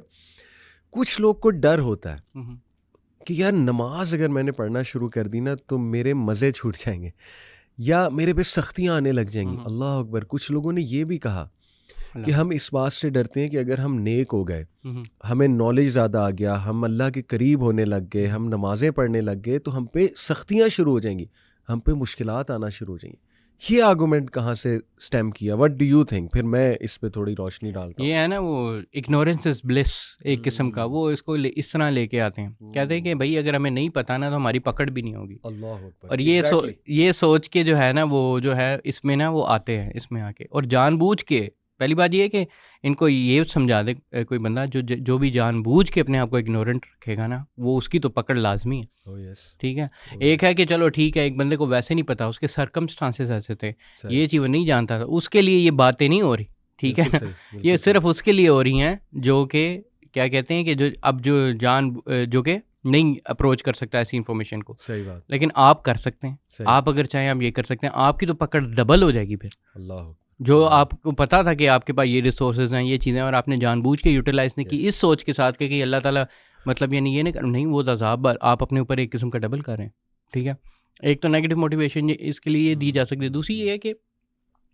कुछ लोग को डर होता है कि यार नमाज अगर मैंने पढ़ना शुरू कर दी ना तो मेरे मज़े छूट जाएंगे या मेरे पे सख्तियाँ आने लग जाएंगी। अल्लाह अकबर। कुछ लोगों ने ये भी कहा कि हम इस बात से डरते हैं कि अगर हम नेक हो गए, हमें नॉलेज ज़्यादा आ गया, हम अल्लाह के करीब होने लग गए, हम नमाज़ें पढ़ने लग गए, तो हम पे सख्तियाँ शुरू हो जाएंगी, हम पे मुश्किलात आना शुरू हो जाएंगी। ये आर्गूमेंट कहाँ से स्टेम किया? What do you think? फिर मैं इस पे थोड़ी रोशनी डालता हूँ। ये है ना वो इग्नोरेंस इज ब्लिस एक किस्म का, वो इसको इस तरह लेके आते हैं, कहते हैं कि भाई अगर हमें नहीं पता ना तो हमारी पकड़ भी नहीं होगी। अल्लाह अकबर। और ये सोच के जो है ना वो जो है इसमें ना वो आते हैं इसमें आके, और जानबूझ के, पहली बात ये है कि इनको ये समझा दे कोई बंदा जो भी जानबूझ के अपने आप को इग्नोरेंट रखेगा ना, वो उसकी तो पकड़ लाजमी है। ठीक है। एक है कि चलो ठीक है, एक बंदे को वैसे नहीं पता, उसके सर्कमस्टांसेस ऐसे थे, ये चीज़ नहीं जानता था, उसके लिए ये बातें नहीं हो रही, ठीक है ना, ये सिर्फ उसके लिए हो रही हैं जो कि क्या कहते हैं कि जो अब जो के नहीं अप्रोच कर सकता ऐसी इन्फॉर्मेशन को, सही बात, लेकिन आप कर सकते हैं। आप अगर चाहें आप ये कर सकते हैं, आपकी तो पकड़ डबल हो जाएगी फिर। अल्लाह, जो आपको पता था कि आपके पास ये रिसोर्सेज हैं, ये चीज़ें, और आपने जानबूझ के यूटिलाइज नहीं की इस सोच के साथ कि अल्लाह ताला मतलब यानी ये नहीं, वो अज़ाब आप अपने ऊपर एक किस्म का डबल कर रहे हैं। ठीक है, एक तो नेगेटिव मोटिवेशन इसके लिए ये दी जा सकती है। दूसरी ये है कि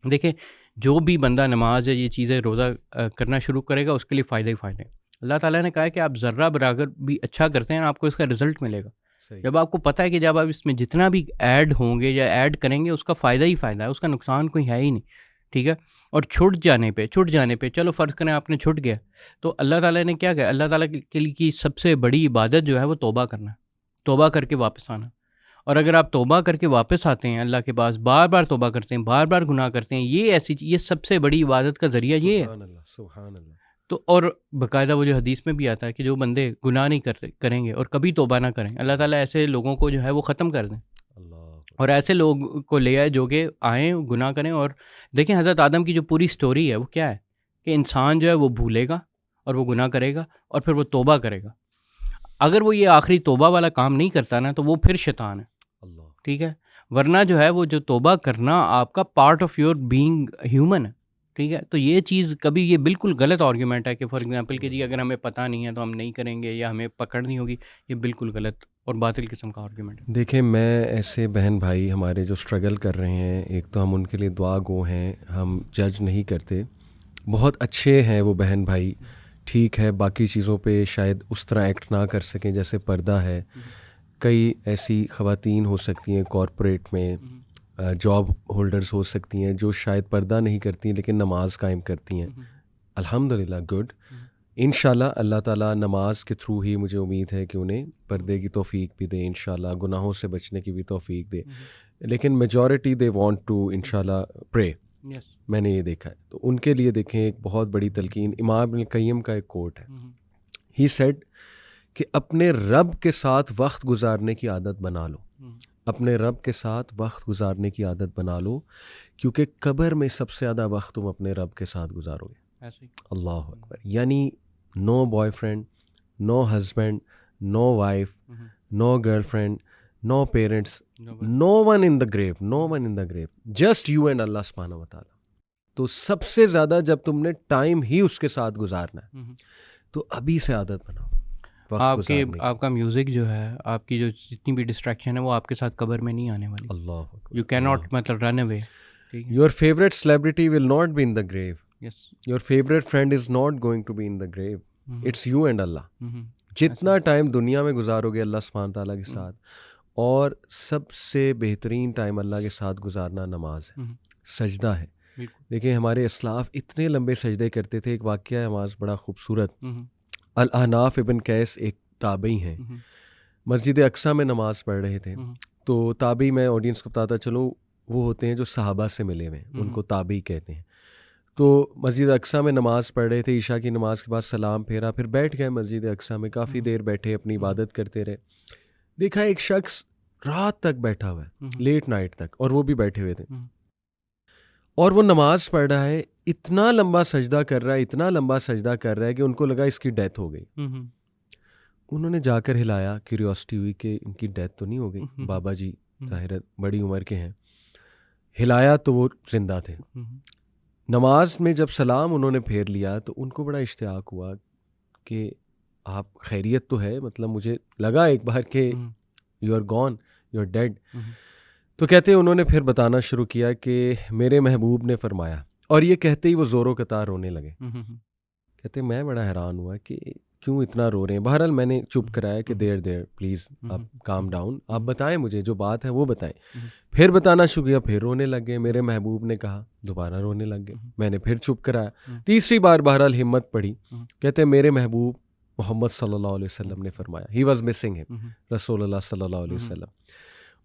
देखिए, जो भी बंदा नमाज है ये चीज़ें रोज़ा करना शुरू करेगा, उसके लिए फ़ायदे ही फ़ायदे हैं। अल्लाह ताला ने कहा है कि आप ज़र्रा बराबर भी अच्छा करते हैं, आपको इसका रिजल्ट मिलेगा। जब आपको पता है कि जब आप इसमें जितना भी ऐड होंगे या ऐड करेंगे, उसका फ़ायदा ही फ़ायदा है, उसका नुकसान कोई है ही नहीं। ठीक है, और छूट जाने पे चलो फ़र्ज़ करें आपने छूट गया, तो अल्लाह ताला ने क्या कहा, अल्लाह ताला के लिए की सबसे बड़ी इबादत जो है वो तौबा करना है, तौबा करके वापस आना। और अगर आप तौबा करके वापस आते हैं अल्लाह के पास, बार बार तौबा करते हैं, बार बार गुनाह करते हैं, ये सबसे बड़ी इबादत का ज़रिया ये है। सुभान अल्लाह। तो और बाकायदा वो जो हदीस में भी आता है कि जो बंदे गुनाह नहीं करेंगे और कभी तौबा ना करें, अल्लाह ताला ऐसे लोगों को जो है वो ख़त्म कर दें, और ऐसे लोग को ले आए जो कि आएँ गुनाह करें। और देखें, हज़रत आदम की जो पूरी स्टोरी है वो क्या है कि इंसान जो है वो भूलेगा और वो गुनाह करेगा और फिर वो तौबा करेगा। अगर वो ये आखिरी तौबा वाला काम नहीं करता ना, तो वो फिर शैतान है। ठीक है, वरना जो है वो जो तौबा करना आपका part of your being human है। ठीक है, तो ये चीज़ कभी, ये बिल्कुल गलत आर्ग्यूमेंट है कि फॉर एग्जांपल कि जी अगर हमें पता नहीं है तो हम नहीं करेंगे या हमें पकड़ नहीं होगी, ये बिल्कुल गलत और बातिल किस्म का आर्ग्यूमेंट है। देखें, मैं ऐसे बहन भाई हमारे जो स्ट्रगल कर रहे हैं, एक तो हम उनके लिए दुआ गो हैं, हम जज नहीं करते, बहुत अच्छे हैं वो बहन भाई, ठीक है, बाकी चीज़ों पे शायद उस तरह एक्ट ना कर सकें जैसे पर्दा है। कई ऐसी ख़वातीन हो सकती हैं कॉरपोरेट में, जॉब होल्डर्स हो सकती हैं जो शायद पर्दा नहीं करती लेकिन नमाज कायम करती हैं। अल्हम्दुलिल्लाह, गुड। इंशाल्लाह अल्लाह ताला नमाज के थ्रू ही, मुझे उम्मीद है कि उन्हें पर्दे की तौफीक भी दे, इंशाल्लाह गुनाहों से बचने की भी तौफीक दे। लेकिन मेजॉरिटी दे वांट टू इंशाल्लाह प्रे। मैंने ये देखा है, तो उनके लिए देखें एक बहुत बड़ी तलकीन, इमाम इब्न क़य्यिम का एक कोट है, ही सेड कि अपने रब के साथ वक्त गुजारने की आदत बना लो, अपने रब के साथ वक्त गुजारने की आदत बना लो, क्योंकि कब्र में सबसे ज़्यादा वक्त तुम अपने रब के साथ गुजारोगे। अल्लाह अकबर। यानी no boyfriend, no husband, no wife, no girlfriend, no parents, no one in the grave, no one in the grave, just you and Allah सुब्हानहू व तआला। तो सबसे ज़्यादा जब तुमने टाइम ही उसके साथ गुजारना है, तो अभी से आदत बनाओ। आपका म्यूज़िक जो है, आपकी जो जितनी भी डिस्ट्रैक्शन है, वो आपके साथ कब्र में नहीं आने वाली। अल्लाह, यू कैन नॉट मतलब run away. Your favourite celebrity will not be in the grave, your favourite friend is not going to be in the grave, it's you and Allah. जितना टाइम दुनिया में गुजारोगे अल्लाह सुब्हानहू तआला के साथ, और सबसे बेहतरीन टाइम अल्लाह के साथ गुजारना नमाज है, सजदा है। देखिए, हमारे इस्लाफ इतने लंबे सजदे करते थे। एक वाक़या है हमारा बड़ा खूबसूरत, अल-अहनाफ इब्न कैस एक ताबई हैं, मस्जिद अक्सा में नमाज़ पढ़ रहे थे। तो ताबई, मैं ऑडियंस को बताता चलूँ, वो होते हैं जो सहाबा से मिले हुए, उनको ताबई कहते हैं। तो मस्जिद अक्सा में नमाज़ पढ़ रहे थे, ईशा की नमाज़ के बाद सलाम फेरा, फिर बैठ गए मस्जिद अक्सा में, काफ़ी देर बैठे, अपनी इबादत करते रहे। देखा एक शख्स रात तक बैठा हुआ है, लेट नाइट तक, और वो भी बैठे हुए थे, और वो नमाज पढ़ रहा है, इतना लंबा सजदा कर रहा है, इतना लंबा सजदा कर रहा है कि उनको लगा इसकी डेथ हो गई। उन्होंने जाकर हिलाया, क्यूरियोसिटी हुई कि इनकी डेथ तो नहीं हो गई, बाबा जी ज़ाहिर बड़ी उम्र के हैं। हिलाया तो वो जिंदा थे। नमाज में जब सलाम उन्होंने फेर लिया तो उनको बड़ा इश्तियाक हुआ कि आप खैरियत तो है, मतलब मुझे लगा एक बार कि you are gone, you are dead. तो कहते हैं उन्होंने फिर बताना शुरू किया कि मेरे महबूब ने फरमाया, और ये कहते ही वो ज़ोरों कतार रोने लगे। कहते मैं बड़ा हैरान हुआ कि क्यों इतना रो रहे हैं। बहरहाल मैंने चुप कराया कि देर प्लीज़ आप काम डाउन, आप बताएं, मुझे जो बात है वो बताएं। फिर बताना शुरू किया, फिर रोने लग गए। मेरे महबूब ने कहा, दोबारा रोने लग गए। मैंने फिर चुप कराया, तीसरी बार बहरहाल हिम्मत पड़ी। कहते मेरे महबूब मोहम्मद सल्लल्लाहु अलैहि वसल्लम ने फरमाया, ही वॉज मिसिंग हिम, रसूलुल्लाह सल्लल्लाहु अलैहि वसल्लम।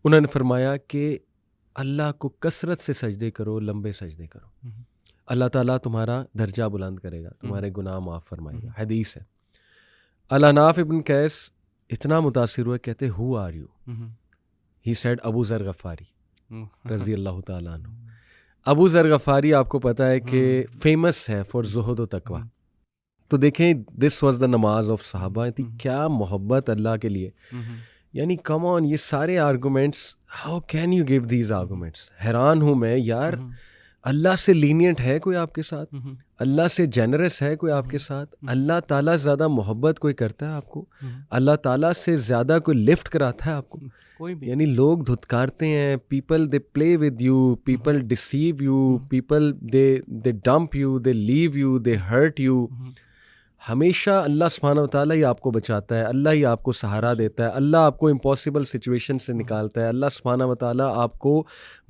उन्होंने फरमाया कि अल्लाह को कसरत से सजदे करो, लंबे सजदे करो, अल्लाह ताला तुम्हारा दर्जा बुलंद करेगा, तुम्हारे गुनाह माफ़ फरमाएगा। हदीस है। अल-अहनाफ इब्न कैस इतना मुतासिर हुए, कहते who are you? He said Abu Zar Ghifari रज़ी अल्लाह ताला अन्हु। अबू ज़र गफ़ारी आपको पता है कि फेमस है फॉर ज़ुहद व तक़वा। तो देखें दिस वाज द नमाज ऑफ सहाबा थी, क्या मोहब्बत अल्लाह के लिए। यानी कम ऑन, ये सारे arguments, how can you give these arguments. हैरान हूँ मैं यार, अल्लाह से लीनियंट है कोई आपके साथ, अल्लाह से जेनरस है कोई आपके साथ, अल्लाह ताला से ज़्यादा मोहब्बत कोई करता है आपको, अल्लाह ताला से ज़्यादा कोई लिफ्ट कराता है आपको, कोई भी। यानी लोग धुतकारते हैं, people they play with you, people deceive you, people they dump you, they leave you, they hurt you. हमेशा अल्लाह सुब्हानहू व तआला ही आपको बचाता है, अल्लाह ही आपको सहारा देता है, अल्लाह आपको इम्पॉसिबल सिचुएशन से निकालता है, अल्लाह सुब्हानहू व तआला आपको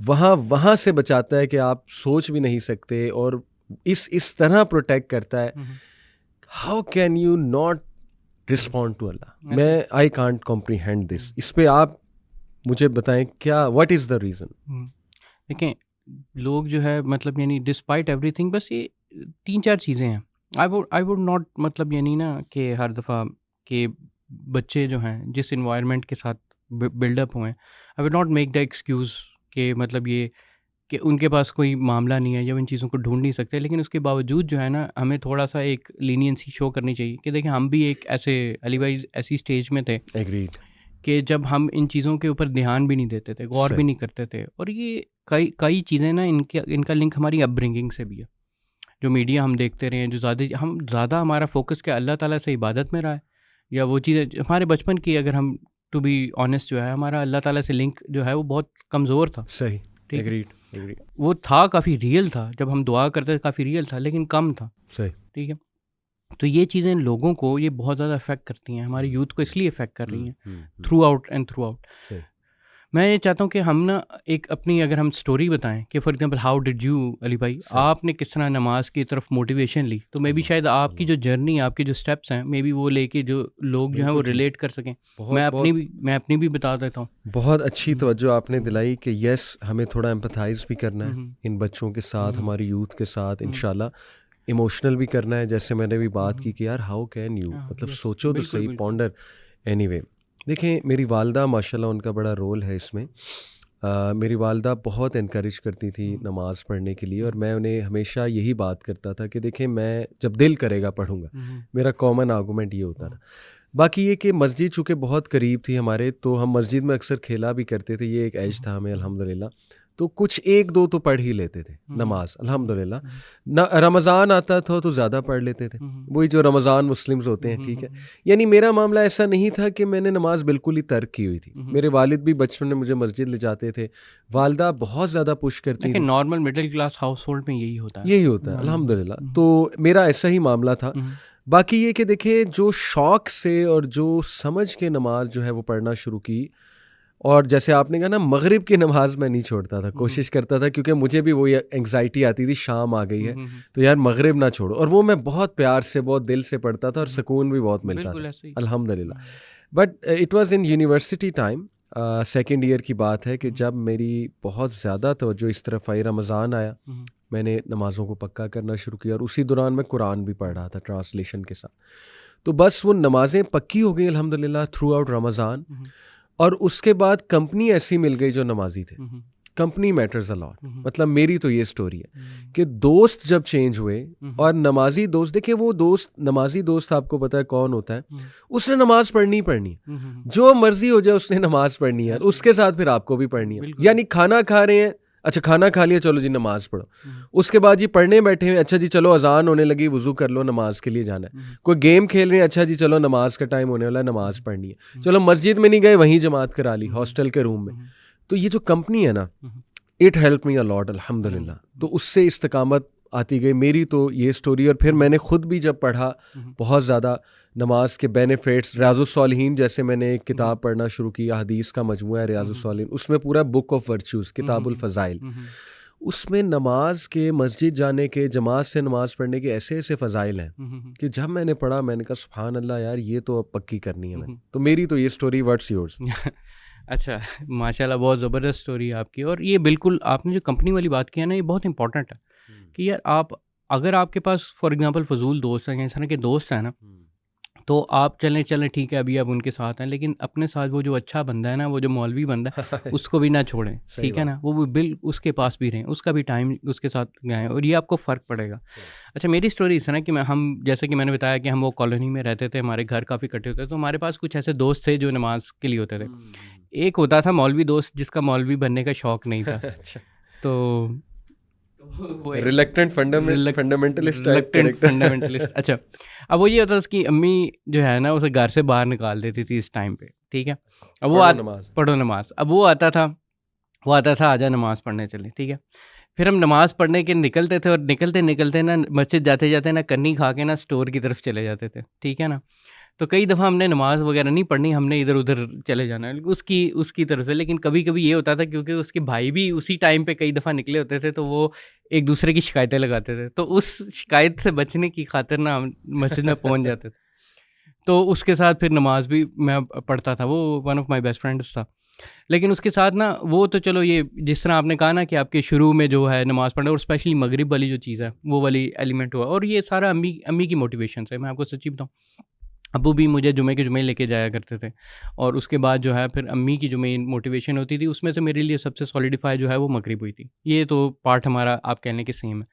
वहाँ से बचाता है कि आप सोच भी नहीं सकते, और इस तरह प्रोटेक्ट करता है। How can you not respond to Allah. मैं आई कांट कॉम्प्रीहेंड दिस। इस पे आप मुझे बताएं क्या, व्हाट इज़ द रीज़न। देखें लोग जो है मतलब यानी डिस्पाइट एवरीथिंग, बस ये 3-4 चीज़ें हैं। आई वुड नॉट मतलब यानी ना कि हर दफ़ा के बच्चे जो हैं जिस इन्वायरमेंट के साथ बिल्डअप हुए हैं, I would not make the excuse कि मतलब ये कि उनके पास कोई मामला नहीं है या इन चीज़ों को ढूंढ नहीं सकते, लेकिन उसके बावजूद जो है ना हमें थोड़ा सा एक लीनियंसी शो करनी चाहिए कि देखिए हम भी एक ऐसे अली भाई ऐसी स्टेज में थे एग्रीड कि जब हम इन चीज़ों के ऊपर ध्यान भी नहीं देते थे, गौर भी नहीं करते थे। और ये कई चीज़ें ना इनका लिंक हमारी अपब्रिंगिंग से भी है। जो मीडिया हम देखते रहे हैं, जो ज़्यादा हमारा फोकस क्या अल्लाह ताला से इबादत में रहा है, या वो चीज़ें हमारे बचपन की, अगर हम टू बी ऑनेस्ट जो है हमारा अल्लाह ताला से लिंक जो है वो बहुत कमज़ोर था। सही, एग्रीड। वो था काफ़ी रियल था, जब हम दुआ करते थे काफ़ी रियल था, लेकिन कम था। सही, ठीक है। तो ये चीज़ें लोगों को ये बहुत ज़्यादा अफेक्ट करती हैं, हमारे यूथ को इसलिए अफेक्ट कर रही हैं थ्रू आउट। मैं ये चाहता हूँ कि हम ना एक अपनी अगर हम स्टोरी बताएं कि for example how did you Ali भाई, आपने किस तरह नमाज की तरफ मोटिवेशन ली, तो मे बी शायद आपकी जो जर्नी, आपके जो स्टेप्स हैं, मे बी वो लेके जो लोग जो हैं वो रिलेट कर सकें। मैं अपनी भी बता देता हूँ। बहुत अच्छी तवज्जो आपने दिलाई कि यस हमें थोड़ा एम्पैथाइज भी करना है इन बच्चों के साथ, हमारी यूथ के साथ, इंशाल्लाह इमोशनल भी करना है, जैसे मैंने भी बात की कि यार हाउ कैन यू, मतलब सोचो तो सही, पॉन्डर। एनीवे देखें मेरी वालदा माशाल्लाह उनका बड़ा रोल है इसमें। मेरी वालदा बहुत इनकरेज करती थी नमाज़ पढ़ने के लिए, और मैं उन्हें हमेशा यही बात करता था कि देखें मैं जब दिल करेगा पढ़ूंगा। मेरा कॉमन आर्गूमेंट ये होता था। बाकी ये कि मस्जिद चूँकि बहुत करीब थी हमारे, तो हम मस्जिद में अक्सर खेला भी करते थे, ये एक एज था हमें अल्हम्दुलिल्लाह। तो कुछ 1-2 तो पढ़ ही लेते थे नमाज अल्हम्दुलिल्लाह। ना रमज़ान आता था तो ज़्यादा पढ़ लेते थे, वही जो रमज़ान मुस्लिम्स होते हैं, ठीक है। यानी मेरा मामला ऐसा नहीं था कि मैंने नमाज बिल्कुल ही तर्क की हुई थी। मेरे वालिद भी बचपन में मुझे मस्जिद ले जाते थे, वालदा बहुत ज़्यादा पुश करती थी। Normal middle class house hold में यही होता है अल्हम्दुलिल्लाह। तो मेरा ऐसा ही मामला था। बाकी ये कि देखिए जो शौक़ से और जो समझ के नमाज जो है वो पढ़ना शुरू की, और जैसे आपने कहा ना मगरिब की नमाज मैं नहीं छोड़ता था, कोशिश करता था, क्योंकि मुझे भी वो एंग्जाइटी आती थी शाम आ गई है तो यार मगरिब ना छोड़ो, और वो मैं बहुत प्यार से बहुत दिल से पढ़ता था और सुकून भी बहुत मिलता था अल्हम्दुलिल्लाह। But it was in university time, second year की बात है कि जब मेरी बहुत ज़्यादा तवज्जो इस तरफ आई, रमज़ान आया, मैंने नमाज़ों को पक्का करना शुरू किया, और उसी दौरान मैं कुरान भी पढ़ रहा था ट्रांसलेशन के साथ। तो बस वो नमाज़ें पक्की हो गई अल्हम्दुलिल्लाह थ्रू आउट रमज़ान। और उसके बाद कंपनी ऐसी मिल गई जो नमाजी थे। Company matters a lot. मतलब मेरी तो ये स्टोरी है कि दोस्त जब चेंज हुए, और नमाजी दोस्त, देखिए वो दोस्त, नमाजी दोस्त आपको पता है कौन होता है, उसने नमाज पढ़नी ही पढ़नी है, जो मर्जी हो जाए उसने नमाज पढ़नी है, उसके साथ फिर आपको भी पढ़नी है। यानी खाना खा रहे हैं, अच्छा खाना खा लिया, चलो जी नमाज पढ़ो। उसके बाद जी पढ़ने बैठे हैं, अच्छा जी चलो अजान होने लगी, वुजू कर लो, नमाज के लिए जाना है। कोई गेम खेल रहे हैं, अच्छा जी चलो नमाज का टाइम होने वाला है, नमाज पढ़नी है। चलो मस्जिद में नहीं गए, वहीं जमात करा ली हॉस्टल के रूम में। तो ये जो कंपनी है ना, it help me a lot अल्हम्दुलिल्लाह। तो उससे इस्तकामत आती गई। मेरी तो ये स्टोरी, और फिर मैंने खुद भी जब पढ़ा बहुत ज़्यादा नमाज के बेनिफिट्स, रियाज़ुस्सॉलिहीन जैसे मैंने एक किताब पढ़ना शुरू किया, हदीस का मजमूआ है रियाज़ुस्सॉलिहीन, उसमें पूरा बुक ऑफ वर्च्यूज़, किताबुल फ़ज़ाइल, उसमें नमाज के, मस्जिद जाने के, जमात से नमाज पढ़ने के ऐसे ऐसे फ़ज़ाइल हैं कि जब मैंने पढ़ा मैंने कहा सुभान अल्लाह यार, ये तो अब पक्की करनी है मैंने। तो मेरी तो ये स्टोरी, व्हाट्स योर्स? अच्छा, माशाल्लाह बहुत ज़बरदस्त स्टोरी है आपकी। और ये बिल्कुल आपने जो कंपनी वाली बात की है ना, ये बहुत इंपॉर्टेंट है कि यार आप, अगर आपके पास फॉर एग्जांपल फजूल दोस्त हैं, इस तरह के दोस्त हैं ना, तो आप चलें ठीक है, अभी आप उनके साथ हैं, लेकिन अपने साथ वो जो अच्छा बंदा है ना, वो जो मौलवी बंदा है उसको भी ना छोड़ें, ठीक है ना, वो बिल उसके पास भी रहें, उसका भी टाइम उसके साथ गए, और ये आपको फ़र्क पड़ेगा। अच्छा, मेरी स्टोरी इस है ना कि हम जैसे कि मैंने बताया कि हम वो कॉलोनी में रहते थे, हमारे घर काफ़ी इकट्ठे होते थे, तो हमारे पास कुछ ऐसे दोस्त थे जो नमाज के लिए होते थे। एक होता था मौलवी दोस्त जिसका मौलवी बनने का शौक़ नहीं था। तो reluctant fundamentalist type character. Fundamentalist. अच्छा, अब वो ये होता था उसकी अम्मी जो है ना उसे घर से बाहर निकाल देती थी इस टाइम पे, ठीक है। अब वो पढ़ो नमाज। अब वो आता था आजा नमाज पढ़ने चले, ठीक है। फिर हम नमाज पढ़ने के निकलते थे, और निकलते निकलते ना मस्जिद जाते जाते ना कन्नी खा के ना स्टोर की तरफ चले जाते थे, ठीक है ना। तो कई दफ़ा हमने नमाज वगैरह नहीं पढ़नी, हमने इधर उधर चले जाना है उसकी तरफ से। लेकिन कभी कभी ये होता था क्योंकि उसके भाई भी उसी टाइम पे कई दफ़ा निकले होते थे, तो वो एक दूसरे की शिकायतें लगाते थे, तो उस शिकायत से बचने की खातिर ना हम मस्जिद में पहुंच जाते थे। तो उसके साथ फिर नमाज भी मैं पढ़ता था, वो one of my best friends था। लेकिन उसके साथ ना वो तो चलो, ये जिस तरह आपने कहा ना कि आपके शुरू में जो है नमाज़ पढ़ना, और स्पेशली मगरिब वाली जो चीज़ है वो वाली एलिमेंट हुआ, और ये सारा अम्मी की मोटिवेशन से। मैं आपको सच्ची बताऊँ, अब्बू भी मुझे जुमे के जुमे लेके जाया करते थे, और उसके बाद जो है फिर अम्मी की जो मेन मोटिवेशन होती थी, उसमें से मेरे लिए सबसे सॉलिडिफाई जो है वो मगरिब हुई थी। ये तो पार्ट हमारा आप कहने के सेम है।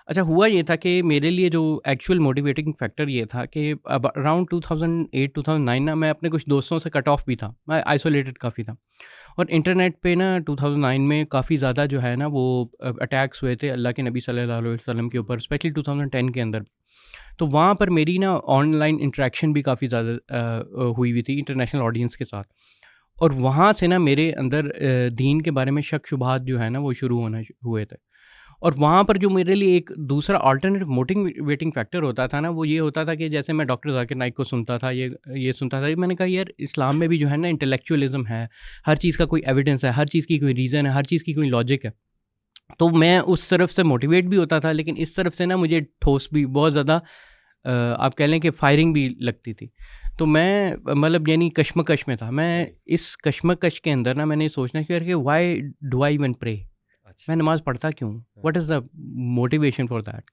अच्छा, हुआ ये था कि मेरे लिए जो एक्चुअल मोटिवेटिंग फैक्टर ये था कि अब अराउंड 2008-2009 ना मैं अपने कुछ दोस्तों से कट ऑफ भी था, मैं आइसोलेटेड काफ़ी था, और इंटरनेट पे ना 2009 में काफ़ी ज़्यादा जो है ना वो अटैक्स हुए थे अल्लाह के नबी सल्लल्लाहु अलैहि वसल्लम के ऊपर, स्पेशली 2010 के अंदर। तो वहाँ पर मेरी ना ऑनलाइन इंटरेक्शन भी काफ़ी ज़्यादा हुई थी इंटरनेशनल ऑडियंस के साथ, और वहाँ से ना मेरे अंदर दीन के बारे में शक शुबहात जो है ना वो शुरू होना हुए थे। और वहाँ पर जो मेरे लिए एक दूसरा अल्टरनेटिव मोटिवेटिंग फैक्टर होता था ना, वो ये होता था कि जैसे मैं डॉक्टर ज़ाकिर नाइक को सुनता था, ये सुनता था, मैंने कहा यार इस्लाम में भी जो है ना इंटेलेक्चुअलिज़म है, हर चीज़ का कोई एविडेंस है, हर चीज़ की कोई रीज़न है, हर चीज़ की कोई लॉजिक है। तो मैं उस तरफ से मोटिवेट भी होता था, लेकिन इस तरफ से ना मुझे ठोस भी बहुत ज़्यादा आप कह लें कि फायरिंग भी लगती थी। तो मैं मतलब यानी कश्मकश में था। मैं इस कश्मकश के अंदर ना मैंने सोचना शुरू किया कि why do I even pray, मैं नमाज़ पढ़ता क्यों, what is the motivation for that.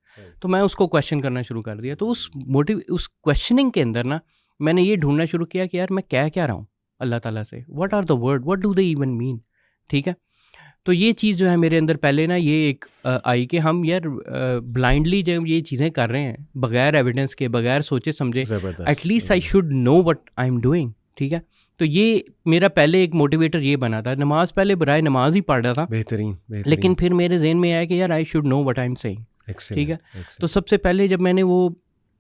तो मैं उसको क्वेश्चन करना शुरू कर दिया। तो उस क्वेश्चनिंग के अंदर ना मैंने ये ढूंढना शुरू किया कि यार मैं कह क्या रहा हूँ अल्लाह ताला से, what are the word, what do they even mean, ठीक है। तो ये चीज़ जो है मेरे अंदर पहले ना ये एक आई कि हम यार ब्लाइंडली जब ये चीज़ें कर रहे हैं बगैर एविडेंस के, बगैर सोचे समझे, at least I should know what I am doing, ठीक है। तो ये मेरा पहले एक मोटिवेटर ये बना था। नमाज पहले बराए नमाज ही पढ़ रहा था, बेहतरीन, लेकिन फिर मेरे जहन में आया कि यार I should know what I am saying, ठीक है। तो सबसे पहले जब मैंने वो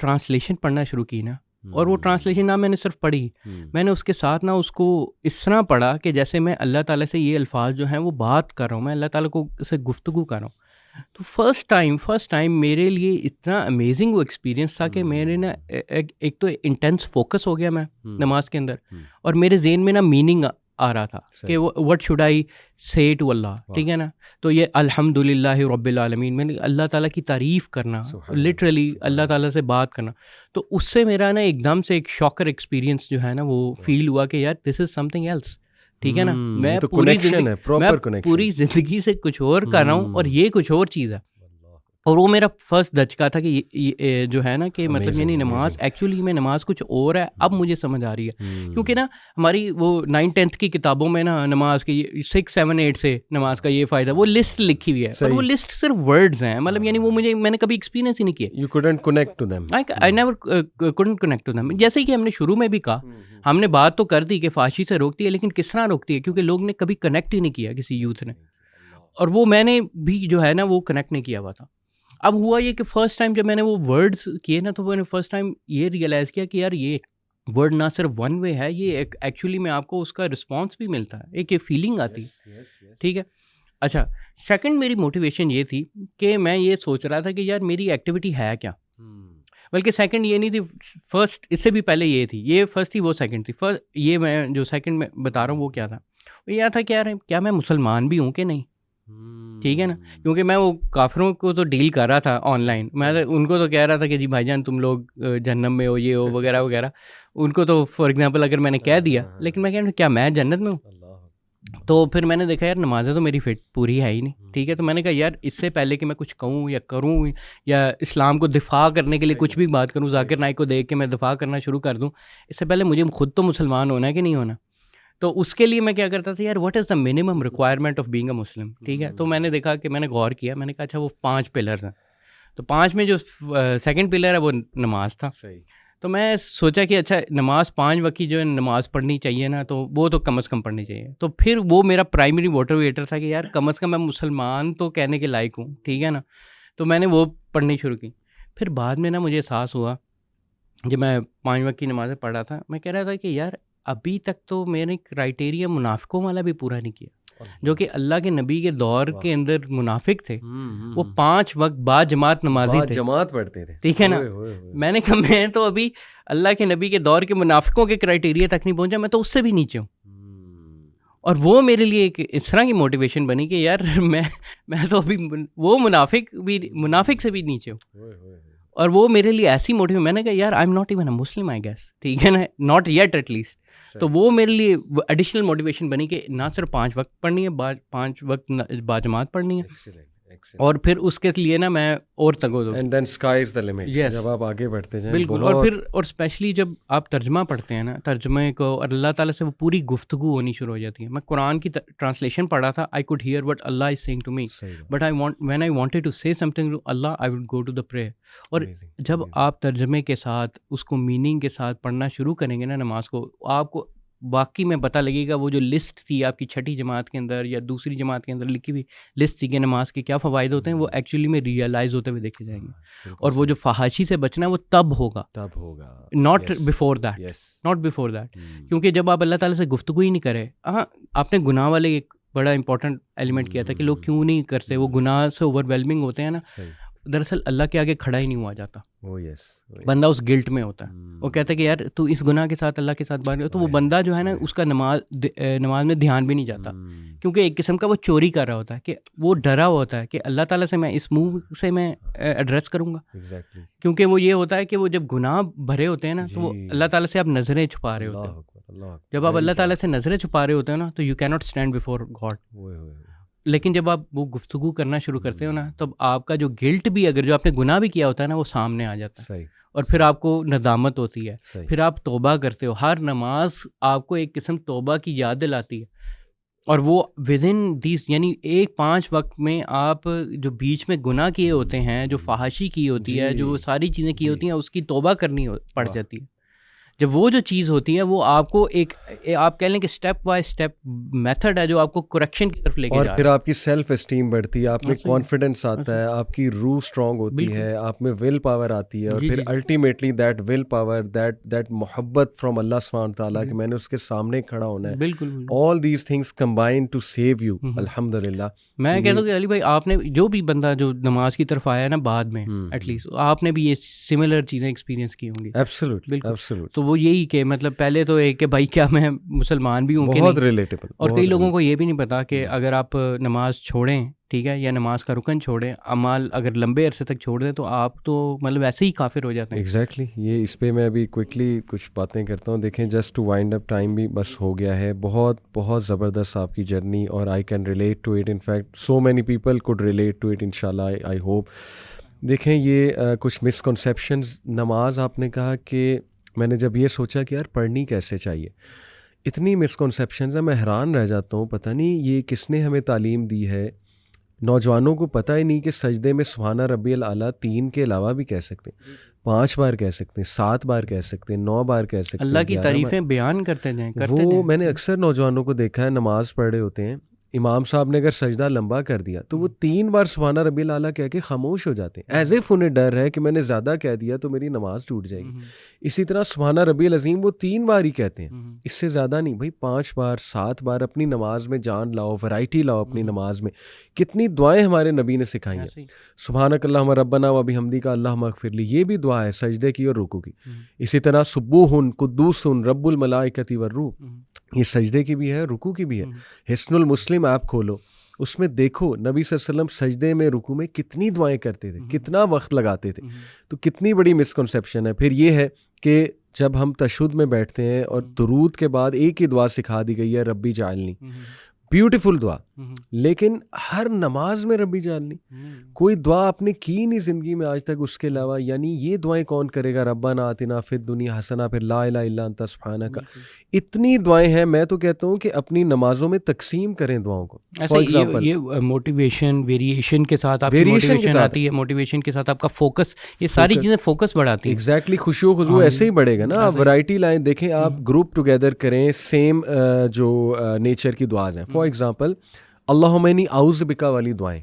ट्रांसलेशन पढ़ना शुरू की ना, और वो ट्रांसलेशन ना मैंने सिर्फ पढ़ी, मैंने उसके साथ ना उसको इस तरह पढ़ा कि जैसे मैं अल्लाह ताला से ये अल्फाज जो हैं वो बात कर रहा हूँ, मैं अल्लाह ताला को से गुफ्तगू कर रहा हूँ। तो फर्स्ट टाइम मेरे लिए इतना अमेजिंग वो एक्सपीरियंस था कि मेरे ना एक तो इंटेंस फोकस हो गया मैं नमाज के अंदर, और मेरे जहन में ना मीनिंग आ रहा था कि व्हाट शुड आई से टू अल्लाह, ठीक है ना। तो ये अल्हम्दुलिल्लाह रब्बिल आलमीन, मैंने अल्लाह ताला की तारीफ़ करना, लिटरली अल्लाह ताला से बात करना। तो उससे मेरा ना एकदम से एक शॉकर एक्सपीरियंस जो है ना वो फील हुआ कि यार दिस इज़ समथिंग एल्स, ठीक है ना। मैं तो पूरी ज़िंदगी से कुछ और कर रहा हूँ, और ये कुछ और चीज़ है। और वो मेरा फर्स्ट धचका था कि ये जो है ना कि मतलब यानी नमाज एक्चुअली में नमाज कुछ और है, अब मुझे समझ आ रही है। क्योंकि ना हमारी वो 9-10th की किताबों में ना नमाज के 6, 7, 8 से नमाज का ये फ़ायदा, वो लिस्ट लिखी हुई है, और वो लिस्ट सिर्फ वर्ड्स हैं, मतलब यानी वो मैंने कभी एक्सपीरियंस ही नहीं किया। You couldn't connect to them. I never couldn't connect to them. जैसे कि हमने शुरू में भी कहा, हमने बात तो कर दी कि फाशी से रोकती है, लेकिन किस तरह रोकती है, क्योंकि लोग ने कभी कनेक्ट ही नहीं किया किसी यूथ ने, और वो मैंने भी जो है ना वो कनेक्ट नहीं किया हुआ था। अब हुआ ये कि फ़र्स्ट टाइम जब मैंने वो वर्ड्स किए ना, तो मैंने फ़र्स्ट टाइम ये रियलाइज़ किया कि यार ये वर्ड ना सिर्फ वन वे है, ये एक एक्चुअली में आपको उसका रिस्पॉन्स भी मिलता है, एक ये फीलिंग आती है, ठीक है। अच्छा, सेकंड मेरी मोटिवेशन ये थी कि मैं ये सोच रहा था कि यार मेरी एक्टिविटी है क्या, बल्कि सेकंड ये नहीं थी, फर्स्ट इससे भी पहले ये थी, ये फर्स्ट थी वो सेकंड थी। फर्स्ट ये मैं जो सेकंड में बता रहा हूँ वो क्या था, वो यह था कि यार क्या मैं मुसलमान भी हूँ कि नहीं, ठीक है ना। क्योंकि मैं वो काफिरों को तो डील कर रहा था ऑनलाइन, मैं उनको तो कह रहा था कि जी भाईजान तुम लोग जन्नत में हो, ये हो वगैरह वगैरह। उनको तो फॉर एग्जांपल अगर मैंने कह दिया, लेकिन मैं कह रहा क्या मैं जन्नत में हूँ, तो फिर मैंने देखा यार नमाज़ें तो मेरी फिट पूरी है ही नहीं, ठीक है। तो मैंने कहा यार इससे पहले कि मैं कुछ कहूँ या करूँ या इस्लाम को दिफा करने के लिए कुछ भी बात करूँ, जाकिर नाइक को देख के मैं दिफा करना शुरू कर दूँ, इससे पहले मुझे खुद तो मुसलमान होना है कि नहीं होना। तो उसके लिए मैं क्या करता था यार, what is the minimum requirement of being a Muslim, ठीक है। तो मैंने देखा कि मैंने गौर किया, मैंने कहा अच्छा वो 5 पिलर्स हैं। तो 5 में जो सेकंड पिलर है वो नमाज था। तो मैं सोचा कि अच्छा नमाज 5 वक्त की जो है नमाज़ पढ़नी चाहिए ना, तो वो तो कम से कम पढ़नी चाहिए। तो फिर वो मेरा प्राइमरी मोटिवेटर था कि यार कम से कम मैं मुसलमान तो कहने के लायक हूँ, ठीक है ना। तो मैंने वो पढ़नी शुरू की। फिर बाद में ना मुझे एहसास हुआ जब मैं 5 वक्त की नमाज़ें पढ़ रहा था, मैं कह रहा था कि यार अभी तक तो मैंने क्राइटेरिया मुनाफिकों वाला भी पूरा नहीं किया, जो कि अल्लाह के नबी के दौर के अंदर मुनाफिक थे, वो 5 वक्त बाद जमात नमाजी थे, जमात पढ़ते थे, ठीक है ना। मैंने कहा मैं तो अभी अल्लाह के नबी के दौर के मुनाफिकों के क्राइटेरिया तक नहीं पहुंचा, मैं तो उससे भी नीचे हूँ। और वो मेरे लिए एक इस तरह की मोटिवेशन बनी कि यार मैं तो अभी वो मुनाफिक से भी नीचे हूँ। और वो मेरे लिए ऐसी मोटिव, मैंने कहा यार I am not even a Muslim I guess, ठीक है ना, नॉट येट एटलीस्ट। तो वो मेरे लिए एडिशनल मोटिवेशन बनी कि ना सिर्फ 5 वक्त पढ़नी है, 5 वक्त बाजमात पढ़नी है, और फिर उसके लिए ना मैं और तगो दो, and then sky is the limit. जब आप आगे बढ़ते जाएं, बिल्कुल। और फिर और स्पेशली जब आप तर्जमा पढ़ते हैं ना, तर्जमे को और अल्लाह ताला से वो पूरी गुफ्तगू होनी शुरू हो जाती है। मैं कुरान की ट्रांसलेशन पढ़ा था, I could hear what Allah is saying to me, but when I wanted to say something to Allah I would go to the prayer. और जब आप तर्जमे के साथ उसको मीनिंग के साथ पढ़ना शुरू करेंगे ना नमाज को, आपको वाकई में पता लगेगा वो जो लिस्ट थी आपकी छठी जमात के अंदर या दूसरी जमात के अंदर लिखी हुई लिस्ट थी कि नमाज के क्या फ़वाइद होते हैं, वो एक्चुअली में रियलाइज़ होते हुए देखे जाएंगे। और वो जो फहाशी से बचना है वो तब होगा, नॉट बिफोर दैट, क्योंकि जब आप अल्लाह ताला से गुफ्तगू ही नहीं करे। हाँ, आपने गुनाह वाले एक बड़ा इंपॉर्टेंट एलिमेंट किया था कि लोग क्यों नहीं करते, वो गुनाह से ओवरवेलमिंग होते हैं ना। दरअसल अल्लाह के आगे खड़ा ही नहीं हुआ जाता, बंदा उस गिल्ट में होता है। वो कहता है कि यार तू इस गुनाह के साथ अल्लाह के साथ बात, तो वो बंदा जो है ना उसका नमाज में ध्यान भी नहीं जाता, क्योंकि एक किस्म का वो चोरी कर रहा होता है कि वो डरा हुआ होता है कि अल्लाह ताला से मैं इस मुंह से मैं एड्रेस करूँगा। क्योंकि वो ये होता है कि वो जब गुनाह भरे होते हैं ना, तो वो अल्लाह ताला से आप नज़रें छुपा रहे होते हैं। जब आप अल्लाह ताला से नज़रें छुपा रहे होते हो ना, तो you can not stand before God. लेकिन जब आप वो गुफ्तगू करना शुरू करते हो ना, तब आपका जो गिल्ट भी, अगर जो आपने गुनाह भी किया होता है ना, वो सामने आ जाता है। और फिर आपको नदामत होती है, फिर आप तौबा करते हो। हर नमाज आपको एक किस्म तौबा की याद दिलाती है, और वो विद इन दिस, यानी एक 5 वक्त में आप जो बीच में गुनाह किए होते हैं, जो फहाशी की होती है, जो सारी चीज़ें की होती हैं, उसकी तौबा करनी पड़ जाती है। जब वो जो चीज़ होती है वो आपको एक आप कह लें कि स्टेप बाय स्टेप मेथड है जो आपको करेक्शन की तरफ लेके जा रहा है। और फिर आपकी सेल्फ एस्टीम बढ़ती है, आप में कॉन्फिडेंस आता है, आपकी रूह स्ट्रांग होती है, आप में विल पावर आती है, और फिर ultimately that will power, that mohabbat from Allah सुब्हान ताला कि मैंने उसके सामने खड़ा होना है। बिल्कुल, all these things combine to save you. अल्हम्दुलिल्लाह। मैं कहता हूँ कि अली भाई, आपने जो भी बंदा जो नमाज की तरफ आया ना बाद में, एटलीस्ट आपने भी ये सिमिलर चीज़ें एक्सपीरियंस की होंगी। Absolutely, absolutely. तो वो यही कि मतलब पहले तो एक कि भाई क्या मैं मुसलमान भी हूँ, बहुत रिलेटेबल। और कई लोगों को ये भी नहीं पता कि अगर आप नमाज छोड़ें, ठीक है, या नमाज का रुकन छोड़ें, अमाल अगर लंबे अरसे तक छोड़ दें, तो आप तो मतलब ऐसे ही काफिर हो जाते हैं। एग्जैक्टली। ये इस पे मैं अभी क्विकली कुछ बातें करता हूँ। देखें, just to wind up, time भी बस हो गया है। बहुत बहुत ज़बरदस्त आपकी जर्नी, और I can relate to it. In fact so many people could relate to it, इंशाल्लाह, आई होप। देखें, ये कुछ मिसकॉन्सेप्शंस, नमाज आपने कहा कि मैंने जब ये सोचा कि यार पढ़नी कैसे चाहिए, इतनी मिसकॉन्सेप्शंस है, मैं हैरान रह जाता हूँ। पता नहीं ये किसने हमें तालीम दी है। नौजवानों को पता ही नहीं कि सजदे में सुभाना रब्बियल आला 3 के अलावा भी कह सकते हैं, 5 बार कह सकते हैं, 7 बार कह सकते हैं, 9 बार कह सकते हैं। अल्लाह की तारीफें बयान करते जाएं, करते वो मैंने अक्सर नौजवानों को देखा है, नमाज पढ़ रहे होते हैं, इमाम साहब ने अगर सजदा लंबा कर दिया तो वो 3 बार सुभाना रब्बिल आला कह के खामोश हो जाते हैं, एज इफ उन्हें डर है कि मैंने ज़्यादा कह दिया तो मेरी नमाज टूट जाएगी। इसी तरह सुभाना रब्बिल अज़ीम वो 3 बार ही कहते हैं, इससे ज़्यादा नहीं। भाई 5 बार, 7 बार अपनी नमाज में जान लाओ, वैरायटी लाओ अपनी नमाज में। कितनी दुआएं हमारे नबी ने सिखाई हैं। सुभानक अल्लाहुम्मा रब्बना व बिहम्दिका अल्लाहुम्मा अग़फिरली, ये भी दुआ है सजदे की और रुकू की। इसी तरह सुब्बूहुन कुद्दूसुन रब्बुल मलाइकति वर्रूह, ये सजदे की भी है, रुकू की भी है। हिस्नुल मुस्लिम ऐप खोलो, उसमें देखो नबी सल्लल्लाहु अलैहि वसल्लम सजदे में, रुकू में कितनी दुआएं करते थे, कितना वक्त लगाते थे। तो कितनी बड़ी मिसकॉन्सेप्शन है। फिर ये है कि जब हम तशहुद में बैठते हैं और दुरूद के बाद एक ही दुआ सिखा दी गई है, रब्बी जालनी, ब्यूटीफुल दुआ, लेकिन हर नमाज में रब्बी जालनी, कोई दुआ आपने की नहीं ज़िंदगी में आज तक उसके अलावा। यानी ये दुआएं कौन करेगा? रब्बाना आतिना फिद दुनिया हसना, फिर ला इलाहा इल्ला अंता सुब्हानका, इतनी दुआएं हैं। मैं तो कहता हूँ कि अपनी नमाजों में तकसीम करें दुआओं को। फॉर एग्जाम्पल ये मोटिवेशन वेरिएशन के साथ आपकी मोटिवेशन आती है, मोटिवेशन के साथ आपका फोकस, ये सारी चीज़ें फोकस बढ़ाती हैं। एग्जैक्टली, खुशी व खुशबू ऐसे ही बढ़ेगा ना। आप वैरायटी लाएं, देखें आप ग्रुप टुगेदर करें, सेम जो नेचर की दुआज हैं। फॉर एग्जाम्पल अल्लाहुम्मा इन्नी औज़ु बिका वाली दुआएं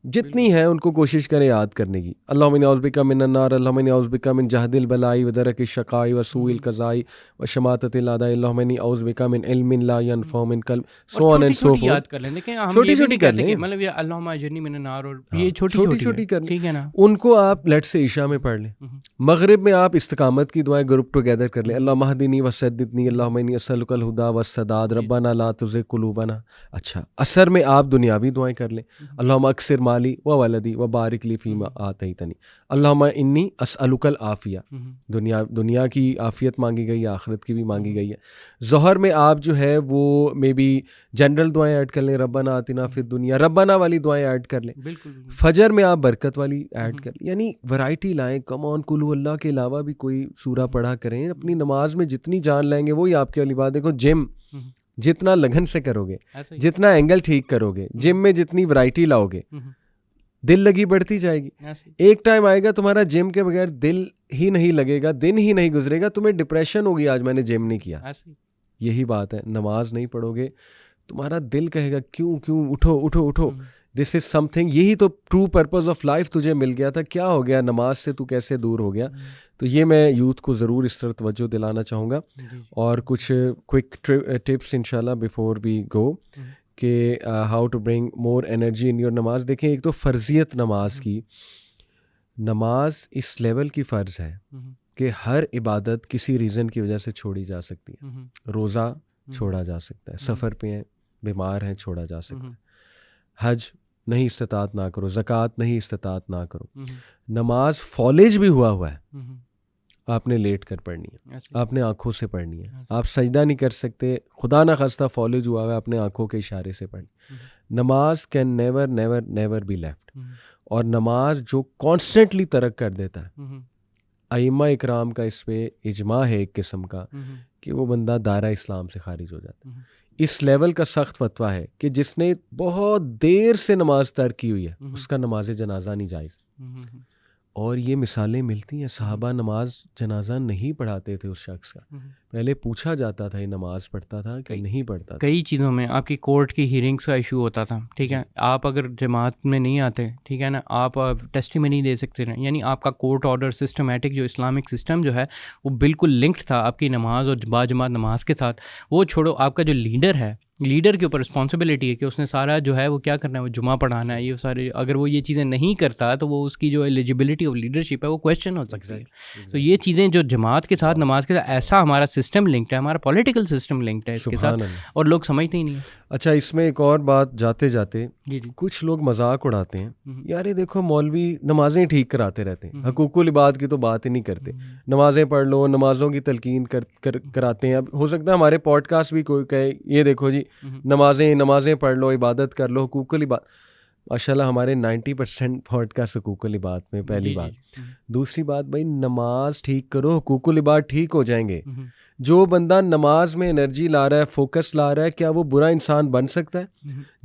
जितनी हैं उनको कोशिश करें याद करने की। अल्लाहुम्मा इन्नी औज़ु बिका मिनन नार, अल्लाहुम्मा इन्नी औज़ु बिका मिन जहदिल बलाई व दरकिश शकाई व सूइल कज़ाई व शमाततिल अदाई, अल्लाहुम्मा इन्नी औज़ु बिका मिन इल्मिन ला यनफ़अ मिन कल्ब, so on and so forth. याद कर लें, देखिए हम छोटी-छोटी कर लें, मतलब ये अल्लाहुम्मा अजरनी मिनन नार, और ये छोटी-छोटी कर लें, ठीक है ना। उनको आप लेट से ईशा में पढ़ लें। मगरिब में आप इस्तिकामत की दुआएं ग्रुप टुगेदर कर लें। अल्लाहुम्मा हदीनी व सद्दिदनी, अल्लाहुम्मा इन्नी असअलुकल हुदा व सदाद, रब्बाना ला तुज़िग़ क़ुलूबना। अच्छा, असर में आप दुनियावी दुआएं कर लें। अल्लाहुम्मा अक्सिर माली व वलदी व बारिक ली फीमा आतैतनी, अल्लाहुम्मा इन्नी असअलुकल आफिया, दुनिया की आफियत मांगी गई है, आखिरत की भी मांगी गई है। ज़ोहर में आप जो है वो मे बी जनरल दुआएं ऐड कर लें, रब्बाना आतिना फिद दुनिया, रब्बाना वाली दुआएं ऐड कर लें। फजर में आप बरकत वाली ऐड कर लें। यानी वैरायटी लाएं। कम ऑन, कुल अल्लाह के अलावा भी कोई सूरा पढ़ा करें। अपनी नमाज में जितनी जान लेंगे वही आपके वाली बात। देखो, जिम जितना लगन से करोगे, जितना एंगल ठीक करोगे, जिम में जितनी वैरायटी लाओगे, दिल लगी बढ़ती जाएगी। एक टाइम आएगा तुम्हारा जिम के बगैर दिल ही नहीं लगेगा, दिन ही नहीं गुजरेगा, तुम्हें डिप्रेशन होगी आज मैंने जिम नहीं किया। यही बात है, नमाज नहीं पढ़ोगे तुम्हारा दिल कहेगा क्यों क्यों, उठो उठो उठो, दिस इज समथिंग। यही तो ट्रू पर्पस ऑफ लाइफ तुझे मिल गया था, क्या हो गया नमाज से तू कैसे दूर हो गया। तो ये मैं यूथ को ज़रूर इस तरह तवज्जो दिलाना चाहूँगा। और कुछ क्विक टिप्स इंशाल्लाह बिफोर वी गो कि how to bring more energy in your namaz. देखें, एक तो फ़र्जियत नमाज की, नमाज इस लेवल की फ़र्ज़ है कि हर इबादत किसी रीज़न की वजह से छोड़ी जा सकती है। रोज़ा छोड़ा जा सकता है, सफ़र पे हैं, बीमार हैं, छोड़ा जा सकता है। हज नहीं इस्तिताअत ना करो, ज़कात नहीं इस्तिताअत ना करो। नमाज फॉलेज भी हुआ है, आपने लेट कर पढ़नी है, आपने आंखों से पढ़नी है। आप सजदा नहीं कर सकते, खुदा ना खास्ता फॉलेज हुआ है, आपने आंखों के इशारे से पढ़नी। नमाज can never never never be left. और नमाज जो कॉन्स्टेंटली तरक कर देता है, अइम्मा इकराम का इस पे इजमा है एक किस्म का कि वो बंदा दायरा इस्लाम से खारिज हो जाता है। इस लेवल का सख्त फतवा है कि जिसने बहुत देर से नमाज तर्क की हुई है उसका नमाज जनाजा नहीं जायज़। और ये मिसालें मिलती हैं। सहाबा नमाज जनाजा नहीं पढ़ाते थे उस शख्स का, पहले पूछा जाता था ये नमाज पढ़ता था कि नहीं पढ़ता था। कई चीज़ों में आपकी कोर्ट की हियरिंग्स का इशू होता था, ठीक है, आप अगर जमात में नहीं आते, ठीक है ना, आप टेस्टिमनी दे सकते हैं। यानी आपका कोर्ट ऑर्डर सिस्टमेटिक जो इस्लामिक सिस्टम जो है वो बिल्कुल लिंक्ड था आपकी नमाज और बाजमात नमाज के साथ। वो छोड़ो, आपका जो लीडर है, लीडर के ऊपर रिस्पॉन्सिबिलिटी है कि उसने सारा जो है वो क्या करना है, वो जुमा पढ़ाना है, ये सारे। अगर वो ये चीज़ें नहीं करता तो वो उसकी जो एलिजिबिलिटी ऑफ लीडरशिप है वो क्वेश्चन हो सकती है। तो ये चीज़ें जो जमात के साथ, नमाज के साथ, ऐसा हमारा सिस्टम लिंक्ड है, हमारा पॉलिटिकल सिस्टम लिंक्ड है इसके साथ, और लोग समझते ही नहीं है। अच्छा, इसमें एक और बात जाते जाते कुछ लोग मजाक उड़ाते हैं, यार ये देखो मौलवी नमाजें ठीक कराते रहते हैं, हकूकुल इबाद की तो बात ही नहीं करते, नमाजें पढ़ लो, नमाजों की तलकीन कराते हैं। अब हो सकता है हमारे पॉडकास्ट भी कोई कहे ये देखो जी नमाजें पढ़ लो, इबादत कर लो, हुकूकुल इबादत। माशाल्लाह हमारे 90% पॉडकास्ट हुकूकुल इबादत में, पहली बात। दूसरी बात, भाई नमाज ठीक करो, हुकूकुल इबादत ठीक हो जाएंगे। जो बंदा नमाज में एनर्जी ला रहा है, फोकस ला रहा है, क्या वो बुरा इंसान बन सकता है?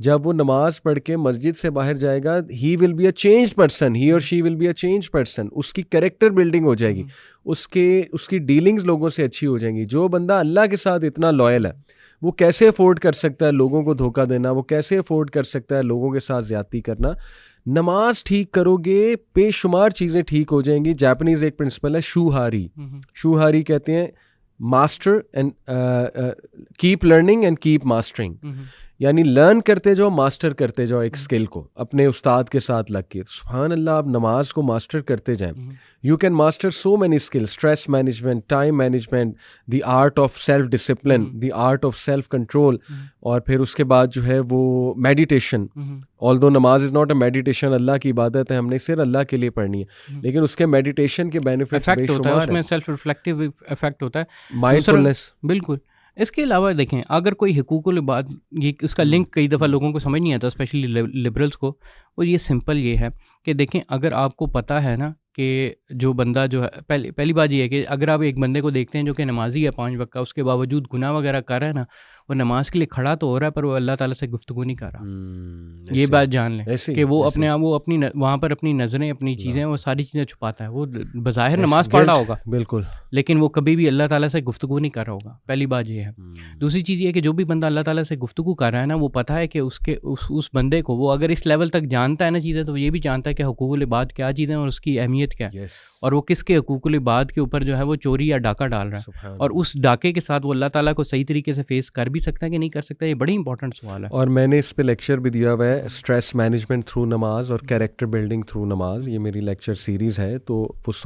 जब वो नमाज पढ़ के मस्जिद से बाहर जाएगा, he will be a change person, he और she will be a change person. उसकी कैरेक्टर बिल्डिंग हो जाएगी, उसकी डीलिंग्स लोगों से अच्छी हो जाएंगी। जो बंदा अल्लाह के साथ इतना लॉयल है, वो कैसे अफोर्ड कर सकता है लोगों को धोखा देना? वो कैसे अफोर्ड कर सकता है लोगों के साथ ज्यादती करना? नमाज ठीक करोगे, बेशुमार चीज़ें ठीक हो जाएंगी। जापानीज एक प्रिंसिपल है शूहारी, शूहारी कहते हैं master and keep learning and keep mastering. यानी लर्न करते जाओ, मास्टर करते जाओ एक स्किल को अपने उस्ताद के साथ लग के। सुभान अल्लाह, आप नमाज को मास्टर करते जाएं। You can master so many skills, stress management, time management, the art of self discipline, the art of self control. और फिर उसके बाद जो है वो मेडिटेशन। ऑल्दो नमाज इज़ नॉट अ मेडिटेशन, अल्लाह की इबादत है, हमने सिर्फ अल्लाह के लिए पढ़नी है, लेकिन उसके मेडिटेशन के बेनिफिट्स बेशुमार हैं। उसमें सेल्फ रिफ्लेक्टिव इफेक्ट होता है, माइंडफुलनेस। बिल्कुल। इसके अलावा देखें, अगर कोई हुकूकुल इबाद, ये उसका लिंक कई दफ़ा लोगों को समझ नहीं आता, स्पेशली लिबरल्स को, और ये सिंपल ये है कि देखें, अगर आपको पता है ना कि जो बंदा जो है, पहली बात ये है कि अगर आप एक बंदे को देखते हैं जो कि नमाजी है 5 वक्त का, उसके बावजूद गुनाह वगैरह कर रहा है ना, वो नमाज के लिए खड़ा तो हो रहा है पर वो अल्लाह ताला से गुफ्तगू नहीं कर रहा। ये बात जान लें कि वो अपने आप, वो अपनी वहाँ पर अपनी नज़रें, अपनी चीज़ें, वो सारी चीज़ें छुपाता है। वो बज़ाहिर नमाज पढ़ रहा होगा बिल्कुल, लेकिन वो कभी भी अल्लाह ताला से गुफ्तगू नहीं कर रहा होगा। पहली बात ये है। दूसरी चीज़ ये है कि जो भी बंदा अल्लाह ताला से गुफ्तगू कर रहा है ना, वो पता है कि उसके उस बंदे को, वो अगर इस लेवल तक जानता है ना चीज़ें, तो वो ये भी जानता है कि हुकूकुल इबाद क्या चीज़ें और उसकी अहमियत क्या है, और वो किसके हुकूकुल इबाद के ऊपर जो है वो चोरी या डाका डाल रहा है, और उस डाके के साथ वो अल्लाह ताला को सही तरीके से फेस कर भी सकता है कि नहीं कर सकता। ये बड़ी इंपॉर्टेंट सवाल है। और मैंने इस पे लेक्चर भी दिया हुआ है, स्ट्रेस मैनेजमेंट थ्रू नमाज और कैरेक्टर बिल्डिंग थ्रू नमाज। ये मेरी लेक्चर सीरीज़ है, तो वो सुन